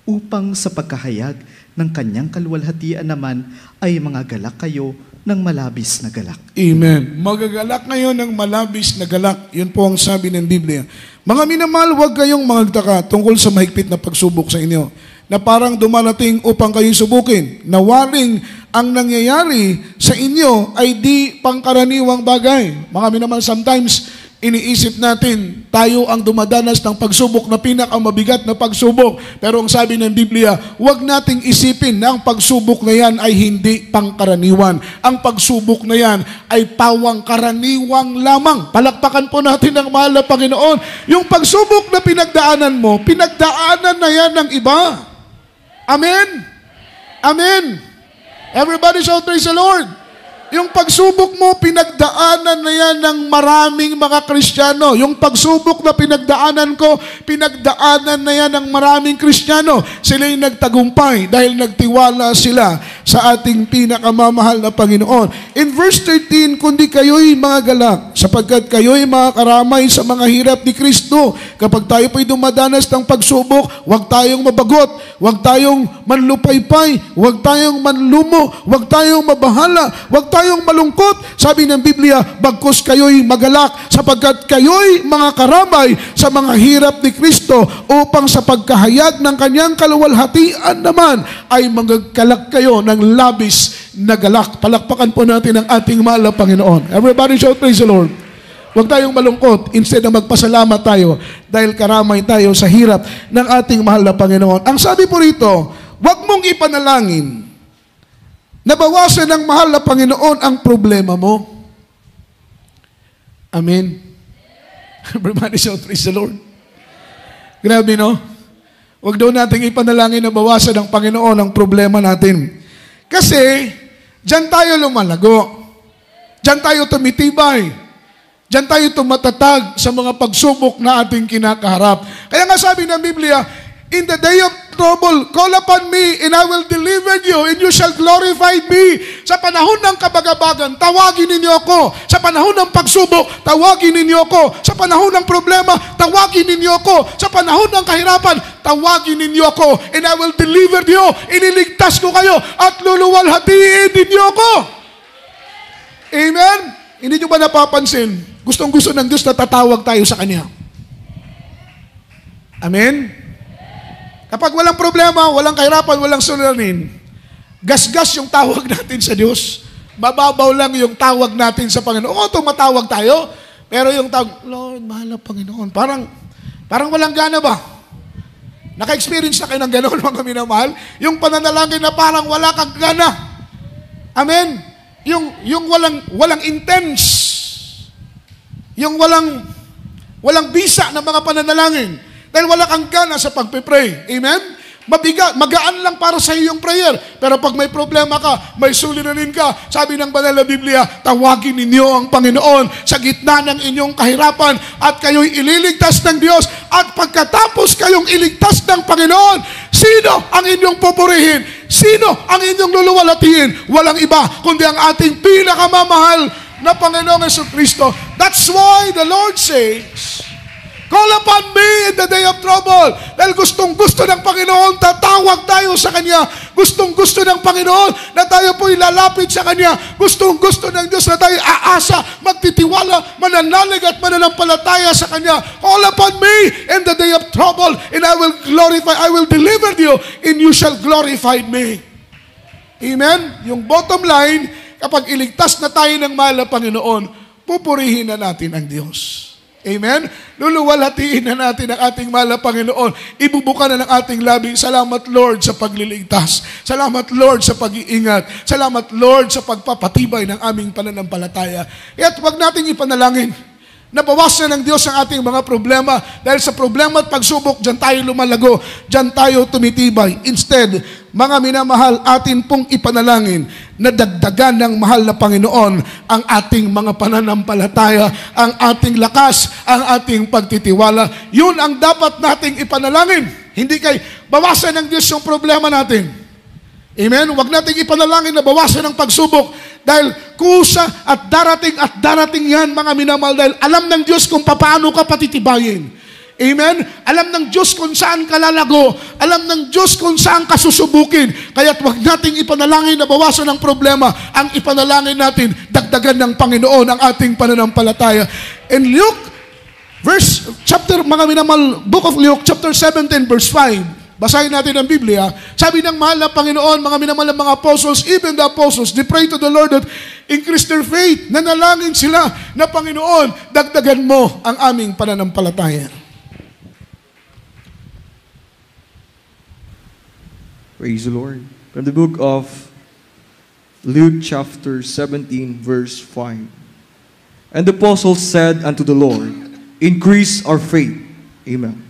upang sa pagkahayag ng kanyang kaluwalhatian naman ay mga galak kayo ng malabis na galak. Amen. Magagalak ngayon ng malabis na galak. Yun po ang sabi ng Biblia. Mga minamahal, huwag kayong magtaka tungkol sa mahigpit na pagsubok sa inyo, na parang dumarating upang kayo subukin. Nawaring ang nangyayari sa inyo ay di pangkaraniwang bagay. Mga minamahal, sometimes iniisip natin, tayo ang dumadanas ng pagsubok na pinakamabigat na pagsubok. Pero ang sabi ng Biblia, huwag nating isipin na ang pagsubok na yan ay hindi pangkaraniwan. Ang pagsubok na yan ay pawang karaniwang lamang. Palakpakan po natin ang mahal na Panginoon. Yung pagsubok na pinagdaanan mo, pinagdaanan na yan ng iba. Amen? Amen? Everybody shout, praise the Lord. Yung pagsubok mo, pinagdaanan na yan ng maraming mga Kristiyano. Yung pagsubok na pinagdaanan ko, pinagdaanan na yan ng maraming Kristiyano. Sila'y nagtagumpay dahil nagtiwala sila sa ating pinakamamahal na Panginoon. In verse 13, kundi kayo'y mga galak, sapagkat kayo'y mga karamay sa mga hirap ni Kristo. Kapag tayo po'y dumadanas ng pagsubok, huwag tayong mabagot, huwag tayong manlupaypay, huwag tayong manlumo, huwag tayong mabahala, huwag tayong malungkot. Sabi ng Biblia, bagkus kayo'y magalak, sapagkat kayo'y mga karamay sa mga hirap ni Kristo, upang sa pagkahayag ng kanyang kaluwalhatian naman ay magagkalak kayo ng labis na galak. Palakpakan po natin ang ating mahal na Panginoon. Everybody shout, praise the Lord. Huwag tayong malungkot, instead na magpasalamat tayo dahil karamay tayo sa hirap ng ating mahal na Panginoon. Ang sabi po rito, huwag mong ipanalangin na bawasan ng mahal na Panginoon ang problema mo. Amen. Everybody shout, praise the Lord. Grabe, no? Huwag daw nating ipanalangin na bawasan ng Panginoon ang problema natin. Kasi, dyan tayo lumalago. Dyan tayo tumitibay. Dyan tayo tumatatag sa mga pagsubok na ating kinakaharap. Kaya nga sabi ng Biblia, in the day of trouble, call upon me, and I will deliver you, and you shall glorify me. Sa panahon ng kabagabagan, tawagin ninyo ako. Sa panahon ng pagsubok, tawagin ninyo ako. Sa panahon ng problema, tawagin ninyo ako. Sa panahon ng kahirapan, tawagin ninyo ako, and I will deliver you. Ililigtas ko kayo, at luluwalhatiin ninyo ako. Amen? Hindi nyo ba napapansin? Gustong-gusto ng Diyos na tatawag tayo sa Kanya. Amen? Kapag walang problema, walang kahirapan, walang suliranin, gasgas yung tawag natin sa Diyos. Mababaw lang yung tawag natin sa Panginoon. Oo, tumatawag tayo, pero yung tawag, Lord, mahal na Panginoon, parang walang gana ba? Naka-experience na kayo ng gano'n, mga minamahal? Yung pananalangin na parang wala kang gana. Amen? Yung walang intense. Yung walang bisa ng mga pananalangin. Dahil wala kang gana sa pagpipray. Amen? Mabigat, magaan lang para sa iyo yung prayer. Pero pag may problema ka, may suliranin ka, sabi ng banal na Biblia, tawagin ninyo ang Panginoon sa gitna ng inyong kahirapan at kayo'y ililigtas ng Diyos. At pagkatapos kayong iligtas ng Panginoon, sino ang inyong pupurihin? Sino ang inyong luluwalhatiin? Walang iba, kundi ang ating pinakamamahal na Panginoong Jesucristo. That's why the Lord says, call upon me in the day of trouble. Dahil gustong-gusto ng Panginoon, tatawag tayo sa Kanya. Gustong-gusto ng Panginoon na tayo po'y lalapit sa Kanya. Gustong-gusto ng Diyos na tayo aasa, magtitiwala, mananalig at mananampalataya sa Kanya. Call upon me in the day of trouble, and I will deliver you, and you shall glorify me. Amen? Yung bottom line, kapag iligtas na tayo ng mahal na Panginoon, pupurihin na natin ang Diyos. Amen? Luluwalhatiin na natin ang ating mahal na Panginoon. Ibubuka na ng ating labi. Salamat, Lord, sa pagliligtas. Salamat, Lord, sa pag-iingat. Salamat, Lord, sa pagpapatibay ng aming pananampalataya. At huwag nating ipanalangin. Nabawasan ng Diyos ang ating mga problema. Dahil sa problema at pagsubok, dyan tayo lumalago. Dyan tayo tumitibay. Instead, mga minamahal, atin pong ipanalangin na dagdagan ng mahal na Panginoon ang ating mga pananampalataya, ang ating lakas, ang ating pagtitiwala. Yun ang dapat nating ipanalangin. Hindi kay bawasan ng Diyos yung problema natin. Amen? Huwag nating ipanalangin na bawasan ng pagsubok dahil kusa at darating yan, mga minamahal, dahil alam ng Diyos kung paano ka patitibayin. Amen? Alam ng Diyos kung saan ka lalago. Alam ng Diyos kung saan ka susubukin. Kaya't huwag nating ipanalangin na bawasan ng problema. Ang ipanalangin natin, dagdagan ng Panginoon ang ating pananampalataya. In Luke, Book of Luke, chapter 17, verse 5, basahin natin ang Biblia. Sabi ng mahal na Panginoon, mga minamahal ng mga apostles, even the apostles, they pray to the Lord that increase their faith. Nanalangin sila na Panginoon, dagdagan mo ang aming pananampalataya. Praise the Lord. From the book of Luke chapter 17, verse 5. And the apostles said unto the Lord, increase our faith. Amen.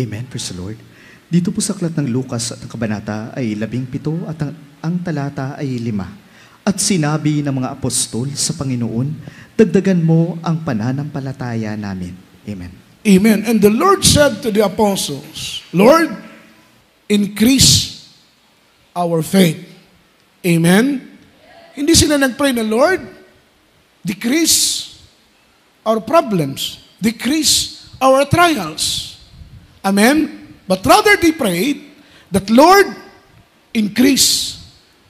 Amen. Praise the Lord. Dito po sa aklat ng Lucas at ang kabanata ay 17 at ang talata ay 5. At sinabi ng mga apostol sa Panginoon, dagdagan mo ang pananampalataya namin. Amen. Amen. And the Lord said to the apostles, Lord, increase our faith. Amen? Hindi sila nag-pray na, Lord, decrease our problems. Decrease our trials. Amen? But rather they prayed that, Lord, increase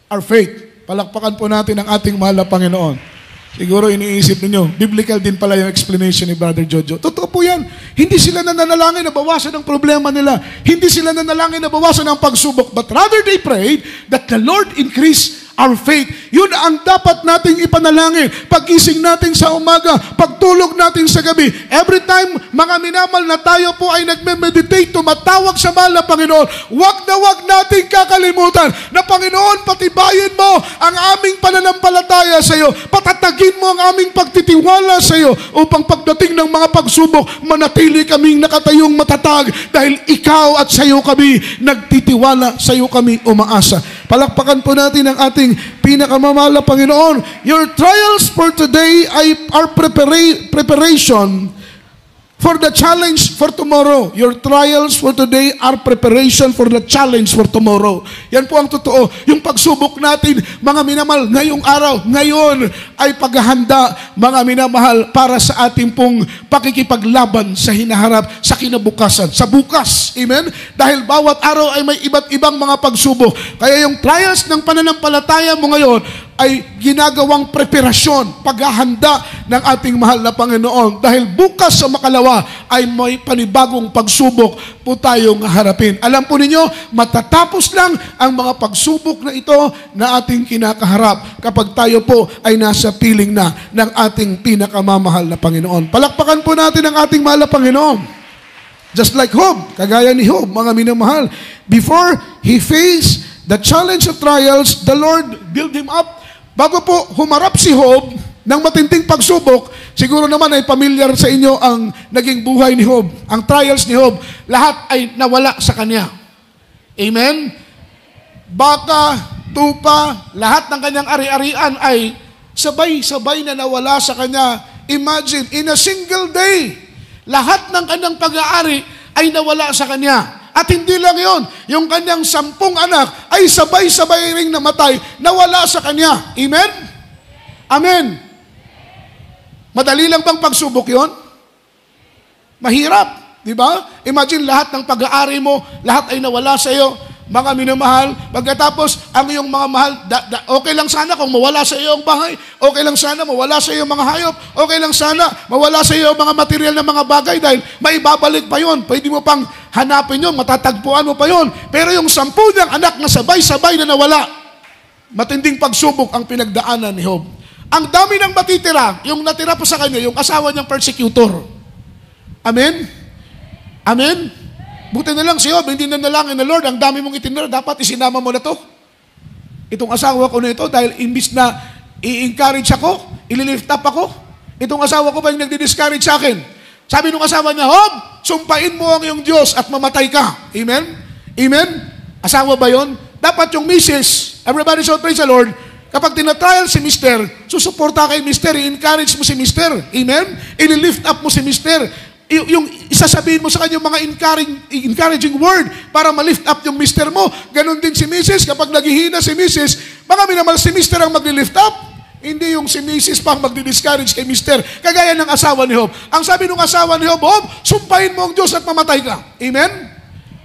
our faith. Palakpakan po natin ang ating mahal na Panginoon. Siguro iniisip ninyo, biblical din pala yung explanation ni Brother Jojo. Totoo po yan. Hindi sila nanalangin na bawasan ang problema nila. Hindi sila nanalangin na bawasan ang pagsubok. But rather they prayed that the Lord increase our faith. Yun ang dapat nating ipanalangin. Paggising natin sa umaga, pagtulog natin sa gabi. Every time, mga minamal na tayo po ay nagme-meditate, tumatawag sa mahal na Panginoon, wag nating kakalimutan na Panginoon, patibayin mo ang aming pananampalataya sa iyo. Patatagin mo ang aming pagtitiwala sa iyo upang pagdating ng mga pagsubok, manatili kaming nakatayong matatag dahil ikaw at sa iyo kami nagtitiwala, sa iyo kami umaasa. Palakpakan po natin ang ating pinakamamahal na Panginoon. Your trials for today are preparation for the challenge for tomorrow. Your trials for today are preparation for the challenge for tomorrow. Yan po ang totoo. Yung pagsubok natin, mga minamahal, ngayong araw, ngayon ay paghahanda, mga minamahal, para sa ating pong pakikipaglaban sa hinaharap, sa kinabukasan, sa bukas. Amen? Dahil bawat araw ay may iba't ibang mga pagsubok. Kaya yung trials ng pananampalataya mo ngayon ay ginagawang preparasyon, paghahanda ng ating mahal na Panginoon. Dahil bukas sa makalawa ay may panibagong pagsubok po tayong harapin. Alam po ninyo, matatapos lang ang mga pagsubok na ito na ating kinakaharap kapag tayo po ay nasa piling na ng ating pinakamamahal na Panginoon. Palakpakan po natin ang ating mahal na Panginoon. Just like Job, kagaya ni Job, mga minamahal, before he faced the challenge of trials, the Lord built him up. Bago po humarap si Job ng matinding pagsubok, siguro naman ay familiar sa inyo ang naging buhay ni Job. Ang trials ni Job, lahat ay nawala sa kanya. Amen? Baka, tupa, lahat ng kanyang ari-arian ay sabay-sabay na nawala sa kanya. Imagine, in a single day, lahat ng kanyang pag-aari ay nawala sa kanya. At hindi lang yon, yung kanyang 10 anak ay sabay-sabay ring namatay, nawala sa kanya. Amen? Amen. Madali lang bang pagsubok yon? Mahirap, di ba? Imagine lahat ng pag-aari mo, lahat ay nawala sa iyo. Mga minamahal, pagkatapos ang iyong mga mahal, okay lang sana kung mawala sa iyo ang bahay, okay lang sana mawala sa iyo mga hayop, okay lang sana mawala sa iyo mga material na mga bagay dahil maibabalik pa yon. Pwede mo pang hanapin yon, matatagpuan mo pa yon. Pero yung 10 niyang anak na sabay-sabay na nawala, matinding pagsubok ang pinagdaanan ni Job. Ang dami ng matitira, yung natira pa sa kanya, yung asawa niyang persecutor. Amen? Amen? Buti na lang si Job, hindi na nalangin na, Lord, ang dami mong itinira, dapat isinama mo na to. Itong asawa ko na ito, dahil imbis na i-encourage ako, ililift up ako, itong asawa ko pa yung nagdi-discourage sa akin. Sabi nung asawa niya, Job, sumpain mo ang iyong Diyos at mamatay ka. Amen? Amen? Asawa ba yon? Dapat yung misis, everybody shout praise the Lord, kapag tinatrial si mister, susuporta kay mister, i-encourage mo si mister. Amen? I-lift up mo si mister. Yung isasabihin mo sa kanya mga encouraging word para ma-lift up yung mister mo. Ganon din si misis. Kapag naghihina si misis, baka minamal si mister ang mag-lift up. Hindi yung si misis pang magdi-discourage kay mister. Kagaya ng asawa ni Job. Ang sabi ng asawa ni Job, Job, sumpahin mo ang Diyos at mamatay ka. Amen?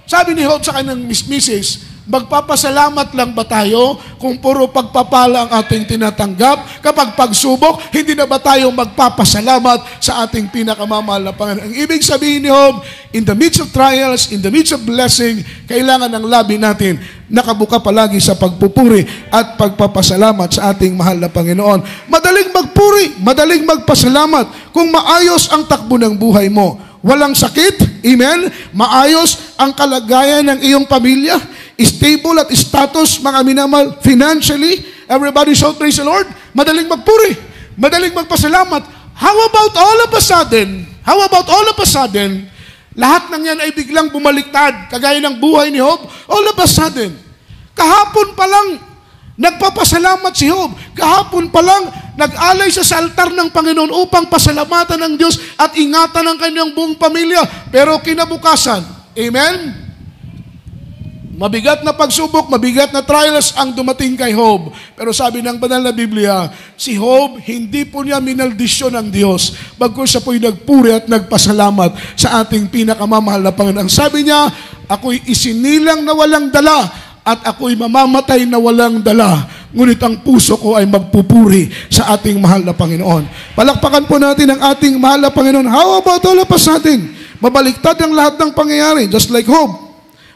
Sabi ni Job sa kanyang misis, magpapasalamat lang ba tayo kung puro pagpapala ang ating tinatanggap? Kapag pagsubok, hindi na ba tayo magpapasalamat sa ating pinakamamahal na Panginoon? Ang ibig sabihin ni Job, in the midst of trials, in the midst of blessing, kailangan ng labi natin nakabuka palagi sa pagpupuri at pagpapasalamat sa ating mahal na Panginoon. Madaling magpuri, madaling magpasalamat kung maayos ang takbo ng buhay mo. Walang sakit, amen? Maayos ang kalagayan ng iyong pamilya, stable at status, mga minamahal, financially. Everybody shout praise the Lord. Madaling magpuri, madaling magpasalamat. How about all of a sudden, lahat ng yan ay biglang bumaliktad, kagaya ng buhay ni Job. All of a sudden, kahapon pa lang, nagpapasalamat si Job. Kahapon pa lang, nag-alay sa altar ng Panginoon upang pasalamatan ng Diyos at ingatan ng kanyang buong pamilya. Pero kinabukasan, amen? Mabigat na pagsubok, mabigat na trials ang dumating kay Job. Pero sabi ng banal na Biblia, si Job, hindi po niya minaldisyon ng Diyos. Bagkus siya po'y nagpuri at nagpasalamat sa ating pinakamamahal na Panginoon. Ang sabi niya, ako'y isinilang na walang dala at ako'y mamamatay na walang dala. Ngunit ang puso ko ay magpupuri sa ating mahal na Panginoon. Palakpakan po natin ang ating mahal na Panginoon. How about all of us natin? Mabaliktad ang lahat ng pangyayari, just like Job.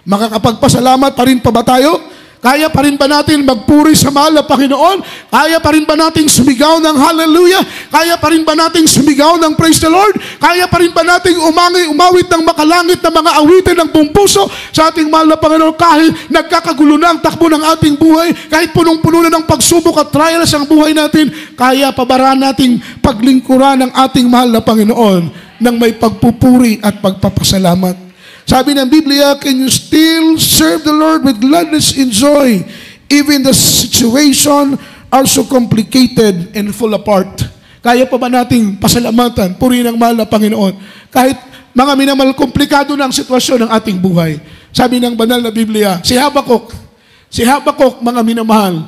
Makakapagpasalamat pa rin pa ba tayo? Kaya pa rin ba natin magpuri sa mahal na Panginoon? Kaya pa rin ba natin sumigaw ng hallelujah? Kaya pa rin ba natin sumigaw ng praise the Lord? Kaya pa rin ba natin umawit ng makalangit na mga awitin ng buong puso sa ating mahal na Panginoon kahit nagkakagulo na ang takbo ng ating buhay, kahit punong-puno na ng pagsubok at trials ang buhay natin, kaya pabaraan nating paglingkuran ng ating mahal na Panginoon ng may pagpupuri at pagpapasalamat. Sabi ng Biblia, can you still serve the Lord with gladness and joy even the situation are so complicated and full apart? Kaya pa ba nating pasalamatan, purihin ang mahal na Panginoon kahit mga minamahal, komplikado na ang sitwasyon ng ating buhay? Sabi ng banal na Biblia, si Habakuk, mga minamahal,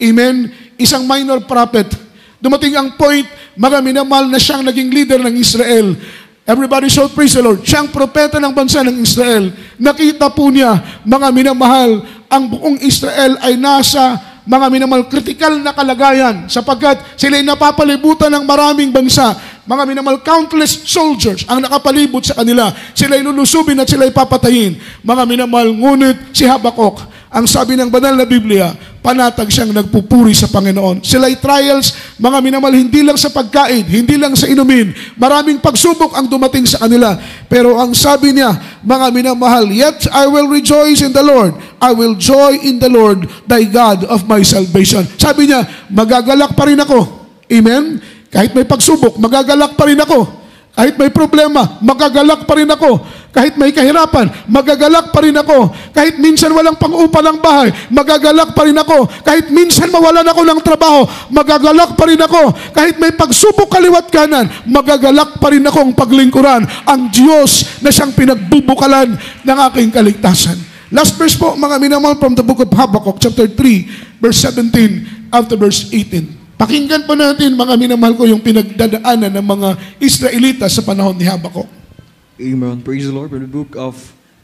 amen, isang minor prophet, dumating ang point, mga minamahal, na siyang naging leader ng Israel. Everybody shout praise the Lord. Siyang propeta ng bansa ng Israel. Nakita po niya, mga minamahal, ang buong Israel ay nasa mga minamahal, kritikal na kalagayan sapagkat sila'y napapalibutan ng maraming bansa. Mga minamahal, countless soldiers ang nakapalibot sa kanila. Sila'y lulusubin at sila'y papatayin. Mga minamahal, ngunit si Habakuk, ang sabi ng banal na Biblia, panatag siyang nagpupuri sa Panginoon. Sila'y trials, mga minamahal, hindi lang sa pagkain, hindi lang sa inumin. Maraming pagsubok ang dumating sa kanila. Pero ang sabi niya, mga minamahal, yet I will rejoice in the Lord. I will joy in the Lord, thy God of my salvation. Sabi niya, magagalak pa rin ako. Amen? Kahit may pagsubok, magagalak pa rin ako. Kahit may problema, magagalak pa rin ako. Kahit may kahirapan, magagalak pa rin ako. Kahit minsan walang pang-upa ng bahay, magagalak pa rin ako. Kahit minsan mawalan ako ng trabaho, magagalak pa rin ako. Kahit may pagsubok kaliwat kanan, magagalak pa rin akong paglingkuran ang Diyos na siyang pinagbubukalan ng aking kaligtasan. Last verse po, mga minamahal, from the book of Habakkuk, chapter 3, verse 17, after verse 18. Pakinggan po natin, mga minamahal ko, yung pinagdadaanan ng mga Israelita sa panahon ni Habakkuk. Amen. Praise the Lord. From the book of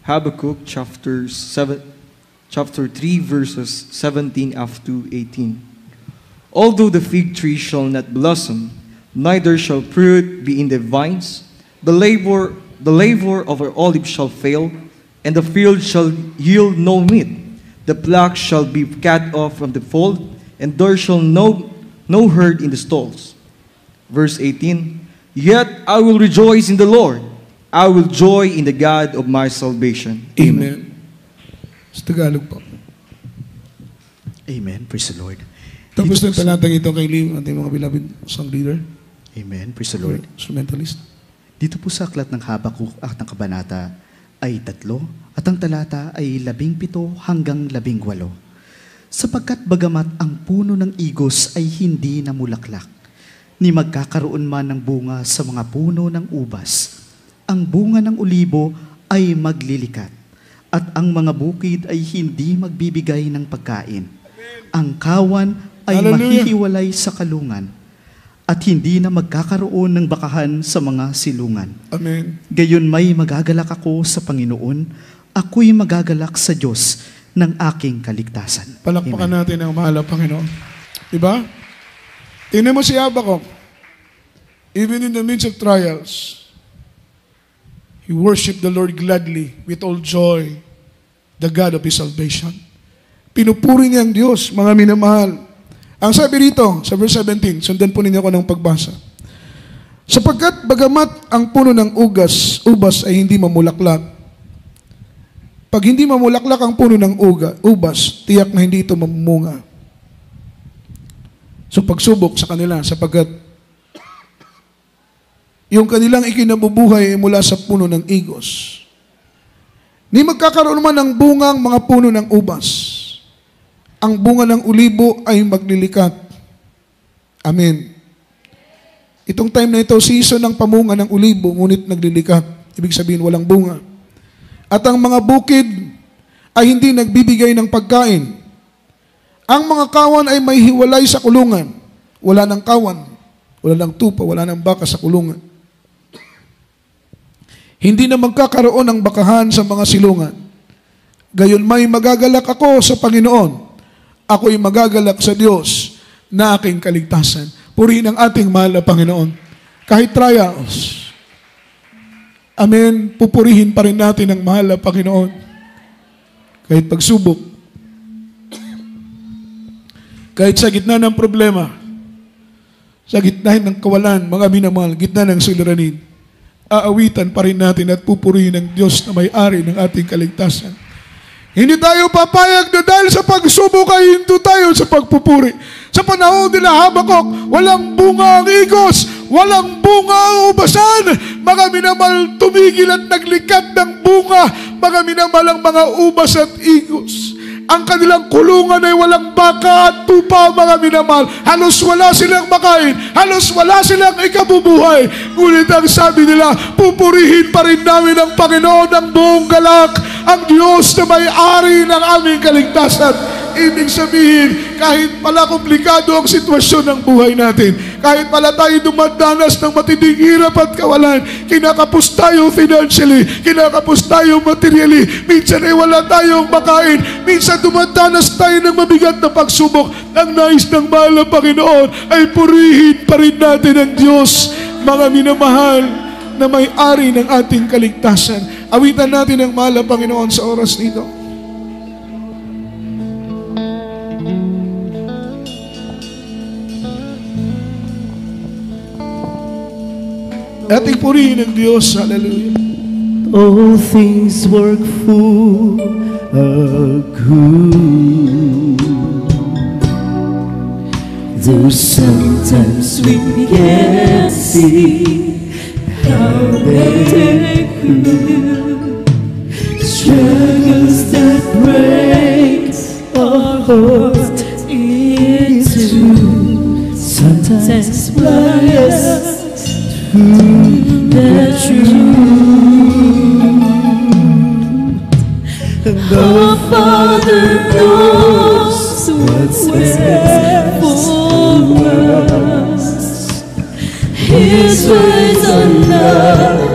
Habakkuk, chapter 3, verses 17 up to 18. Although the fig tree shall not blossom, neither shall fruit be in the vines, the labor of our olive shall fail, and the field shall yield no meat. The flock shall be cut off from the fold, and there shall no herd in the stalls. Verse 18, yet I will rejoice in the Lord. I will joy in the God of my salvation. Amen. Sa Tagalog po. Amen. Praise the Lord. Tapos ng talatang ito kay Lim, ating mga beloved song leader, Amen. Praise the Lord. instrumentalist. Dito po sa aklat ng Habakuk at ng kabanata ay 3 at ang talata ay 17 hanggang 18. Sapagkat bagamat ang puno ng igos ay hindi namulaklak, ni magkakaroon man ng bunga sa mga puno ng ubas, ang bunga ng ulibo ay maglilikat, at ang mga bukid ay hindi magbibigay ng pagkain. Ang kawan ay Hallelujah. mahihiwalay sa kalungan, at hindi na magkakaroon ng bakahan sa mga silungan. Amen. Gayon may magagalak ako sa Panginoon, ako'y magagalak sa Diyos ng aking kaligtasan. Palakpakan Amen. natin ang mahal na Panginoon. Diba? Tingnan mo si Habakkuk. Even in the midst of trials, he worshiped the Lord gladly with all joy, the God of his salvation. Pinupuri niya ang Diyos, mga minamahal. Ang sabi rito, sa verse 17, sundan po ninyo ako ng pagbasa. Sapagkat bagamat ang puno ng ubas ay hindi mamulaklak, pag hindi mamulaklak ang puno ng ubas, tiyak na hindi ito mamumunga. So pagsubok sa kanila, sapagkat yung kanilang ikinabubuhay ay mula sa puno ng igos. Ni magkakaroon man ng bungang mga puno ng ubas, ang bunga ng ulibo ay maglilikat. Amen. Itong time na ito, season ng pamunga ng ulibo, ngunit naglilikat. Ibig sabihin, walang bunga. At ang mga bukid ay hindi nagbibigay ng pagkain. Ang mga kawan ay may hiwalay sa kulungan. Wala ng kawan, wala ng tupa, wala ng baka sa kulungan. Hindi na magkakaroon ng bakahan sa mga silungan. Gayon may magagalak ako sa Panginoon. Ako'y magagalak sa Diyos na aking kaligtasan. Purihin ang ating mahal na Panginoon. Kahit trials, amen, pupurihin pa rin natin ang mahal na Panginoon. Kahit pagsubok, kahit sa gitna ng problema, sa gitna ng kawalan, mga minamahal, gitna ng suliranin, aawitan pa rin natin at pupurihin ang Diyos na may-ari ng ating kaligtasan. Hindi tayo papayag na dahil sa pagsubok ay hinto tayo sa pagpupuri. Sa panahon nila Habakuk, walang bunga ang igos, walang bunga ang ubasan. Mga minamahal, tumigil at naglikat ng bunga. Mga minamahal, ang mga ubas at igos. Ang kanilang kulungan ay walang baka at tupa, mga minamahal. Halos wala silang makain. Halos wala silang ikabubuhay. Ngunit ang sabi nila, pupurihin pa rin namin ang Panginoon ng buong galak, ang Diyos na may-ari ng aming kaligtasan. Ibig sabihin, kahit pala komplikado ang sitwasyon ng buhay natin, kahit pala tayo dumadanas ng matinding hirap at kawalan, kinakapos tayo financially, kinakapos tayo materially, minsan ay wala tayong makain, minsan dumadanas tayo ng mabigat na pagsubok, ang nais ng mahal na Panginoon ay purihin pa rin natin ang Diyos, mga minamahal, na may-ari ng ating kaligtasan. Awitan natin ang mahal na Panginoon sa oras nito. Ating purihin ang Diyos. Hallelujah. All things work for a good. Though sometimes we can't see how they take through struggles that breaks our heart in two. Sometimes blind us to the truth. The Father knows what's best for us. His ways are not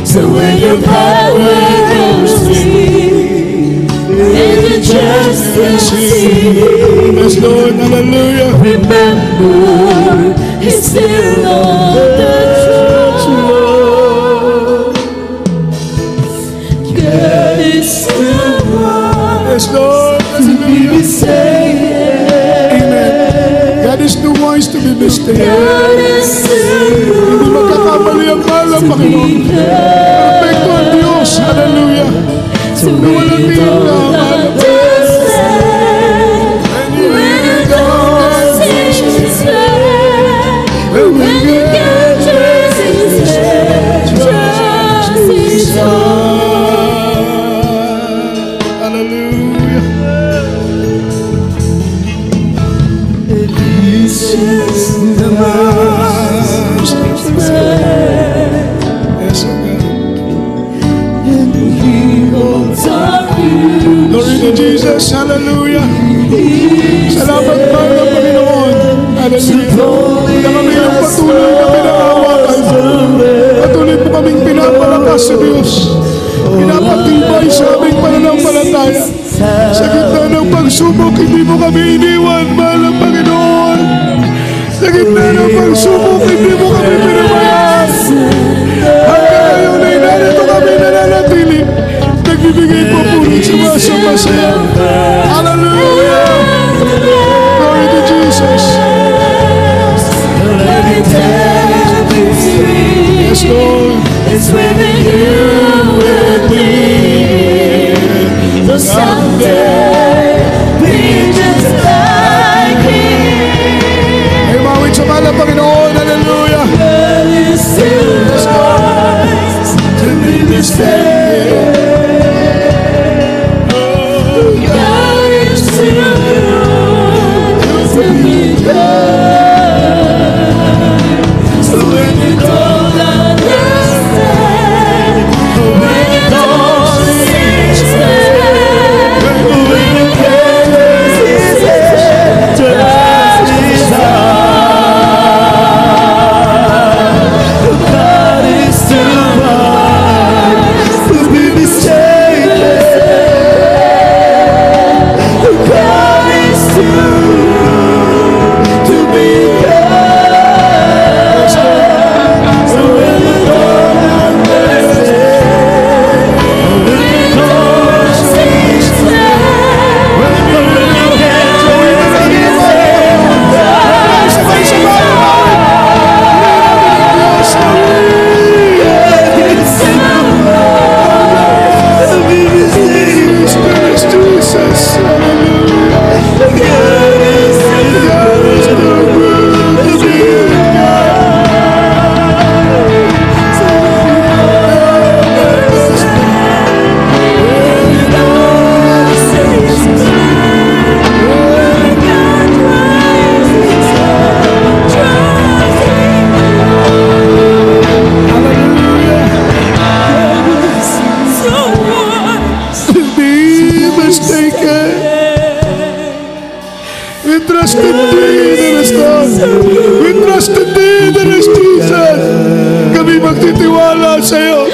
so when your power goes weak and you just can't see, Yes, Lord, hallelujah. remember He's still on the throne. God is still one Yes, Lord, to be hallelujah. mistaken. Amen. God is too wise to be mistaken. God is still Hindi magkakamali ang mahal ng Panginoon. Perfecto ang Diyos, hallelujah. so we don't understand when you don't see His face, when you can't trace His hand, trust His heart. Hallelujah. It's just the Master's hand, Yes, oh God. and He holds our future. Glory to Jesus, hallelujah. Salamat pa ng Panginoon. Hallelujah. Na kami ang patuloy na pinakawakan. Patuloy po kaming pinapalakas sa Diyos. Pinapatibay sa aming pananampalataya. Sa gitna ng pagsubok, hindi mo kami iniwan, mahal ng Panginoon. Sa gitna ng pagsubok, hindi mo kami pinabayaan. Hanggang ngayon ay narito kami nananatili. Nagbibigay po pulot sa mga sumasaya. Hallelujah! Glory to Jesus. Yes, Lord. It's within you and me. So someday be just like Him. Ay mawin sa mahal ng Panginoon. Hallelujah. God is still wise to be mistaken. God is still good to be kind. So when you don't understand, when you don't see His hand, when you can't resist His trust His heart. God is still wise to be mistaken. God is true to be kind. So when you don't understand, when you don't see His hand, when you can't trace His hand, God is still wise to be mistaken. Praise Jesus. Be mistaken. We trust in Thee, there is God. We trust in Thee, there is Jesus. Kami magtitiwala sa iyo.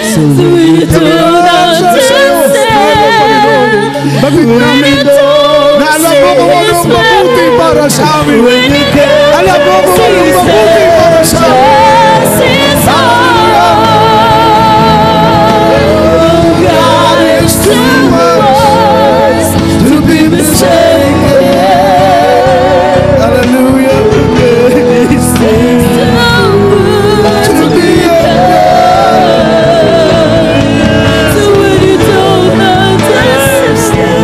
Bakit namin na alam mo kung anong mabuti para sa amin. Alam mo kung anong mabuti para sa amin. God is too wise to be mistaken. Hallelujah. He's still good to be kind. So when you don't understand,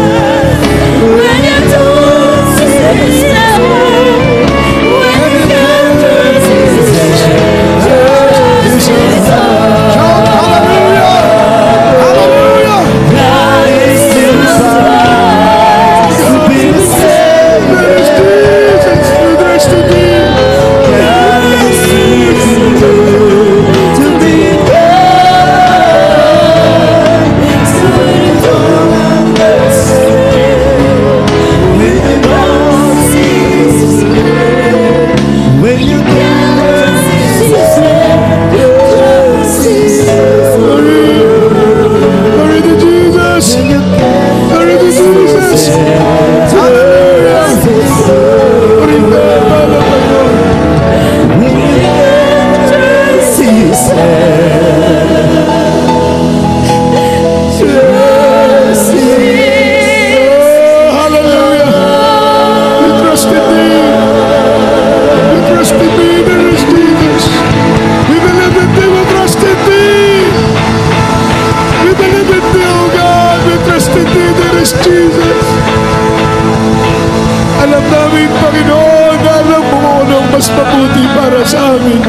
Jesus, Jesus. Alam namin, Panginoon, na alam mo kung anong mas mabuti para sa amin.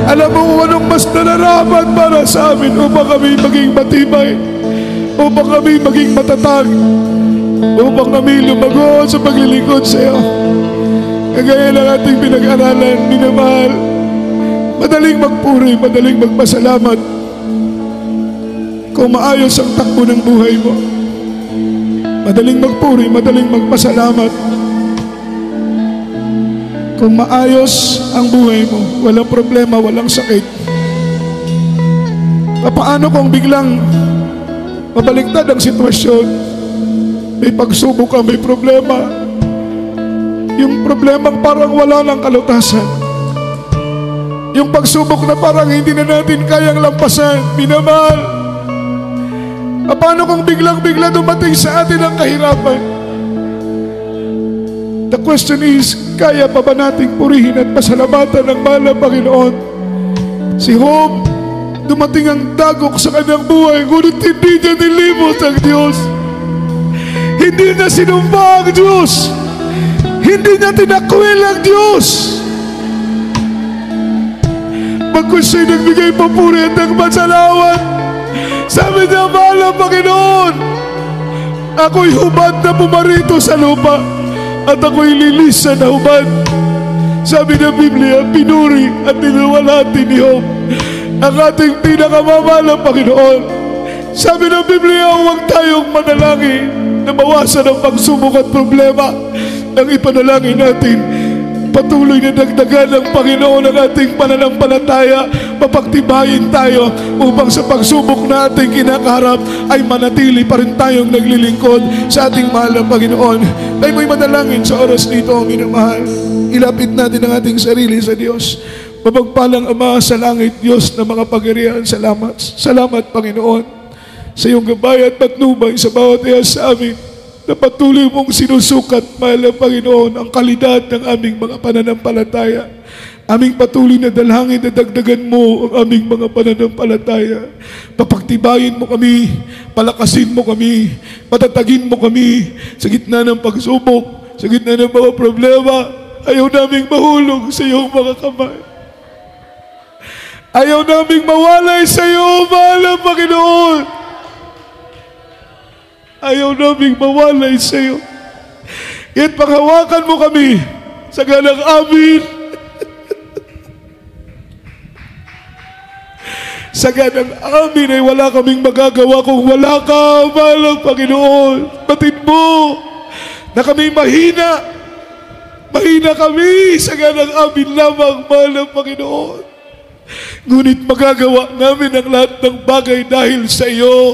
Alam mo kung anong mas nararapat para sa amin upang kami maging matibay, upang kami maging matatag, upang kami lumago sa paglilingkod sa iyo. Kagaya ng ating pinag-aralan, minamahal, madaling magpuri, madaling magpasalamat kung maayos ang takbo ng buhay mo. Madaling magpuri, madaling magpasalamat kung maayos ang buhay mo. Walang problema, walang sakit. Paano kung biglang mabaliktad ang sitwasyon? May pagsubok ka, may problema. Yung problemang parang wala ng kalutasan. Yung pagsubok na parang hindi na natin kayang lampasan. Minamahal, paano kung biglang-bigla dumating sa atin ang kahirapan? The question is, kaya pa ba nating purihin at pasalamatan ng mahal na Panginoon? Si Job, dumating ang dagok sa kanyang buhay, ngunit hindi niya nilimot ang Diyos. Hindi niya sinumpa ang Diyos. Hindi niya tinakwil ang Diyos. Bagkus siya'y nagbigay papuri at nagpasalamat, sabi niya, mahal na Panginoon, ako'y hubad na pumarito sa lupa at ako'y lilisan na hubad. Sabi ng Biblia, pinuri at niluwalhati ni Job ang ating pinakamamahal na Panginoon. Sabi ng Biblia, huwag tayong manalangin na mawasan ang pagsubok at problema. Ang ipanalangin natin, patuloy na dagdagan ng Panginoon ang ating pananampalataya, mapagtibayin tayo upang sa pagsubok na ating kinakaharap ay manatili pa rin tayong naglilingkod sa ating mahal na Panginoon. Tayo mo'y manalangin sa oras nito, minamahal. Ilapit natin ang ating sarili sa Diyos. Mapagpalang Ama sa langit, Diyos na mga pagirian, salamat. Salamat, Panginoon, sa iyong gabay at patnubay sa bawat iya sa amin, na patuloy mong sinusukat, mahal na Panginoon, ang kalidad ng aming mga pananampalataya. Aming patuloy na dalangin na dagdagan mo ang aming mga pananampalataya. Papagtibayin mo kami, palakasin mo kami, patatagin mo kami sa gitna ng pagsubok, sa gitna ng mga problema. Ayaw naming mahulog sa iyong mga kamay. Ayaw naming mawalay sa iyo, mahal na Panginoon. Ayaw naming mawalay sa iyo. At panghawakan mo kami sa ganang amin. Sa ganang amin ay wala kaming magagawa kung wala ka, mahal na Panginoon. Batid mo na kami mahina. Mahina kami sa ganang amin lamang, mahal na Panginoon. Ngunit magagawa namin ang lahat ng bagay dahil sa iyo.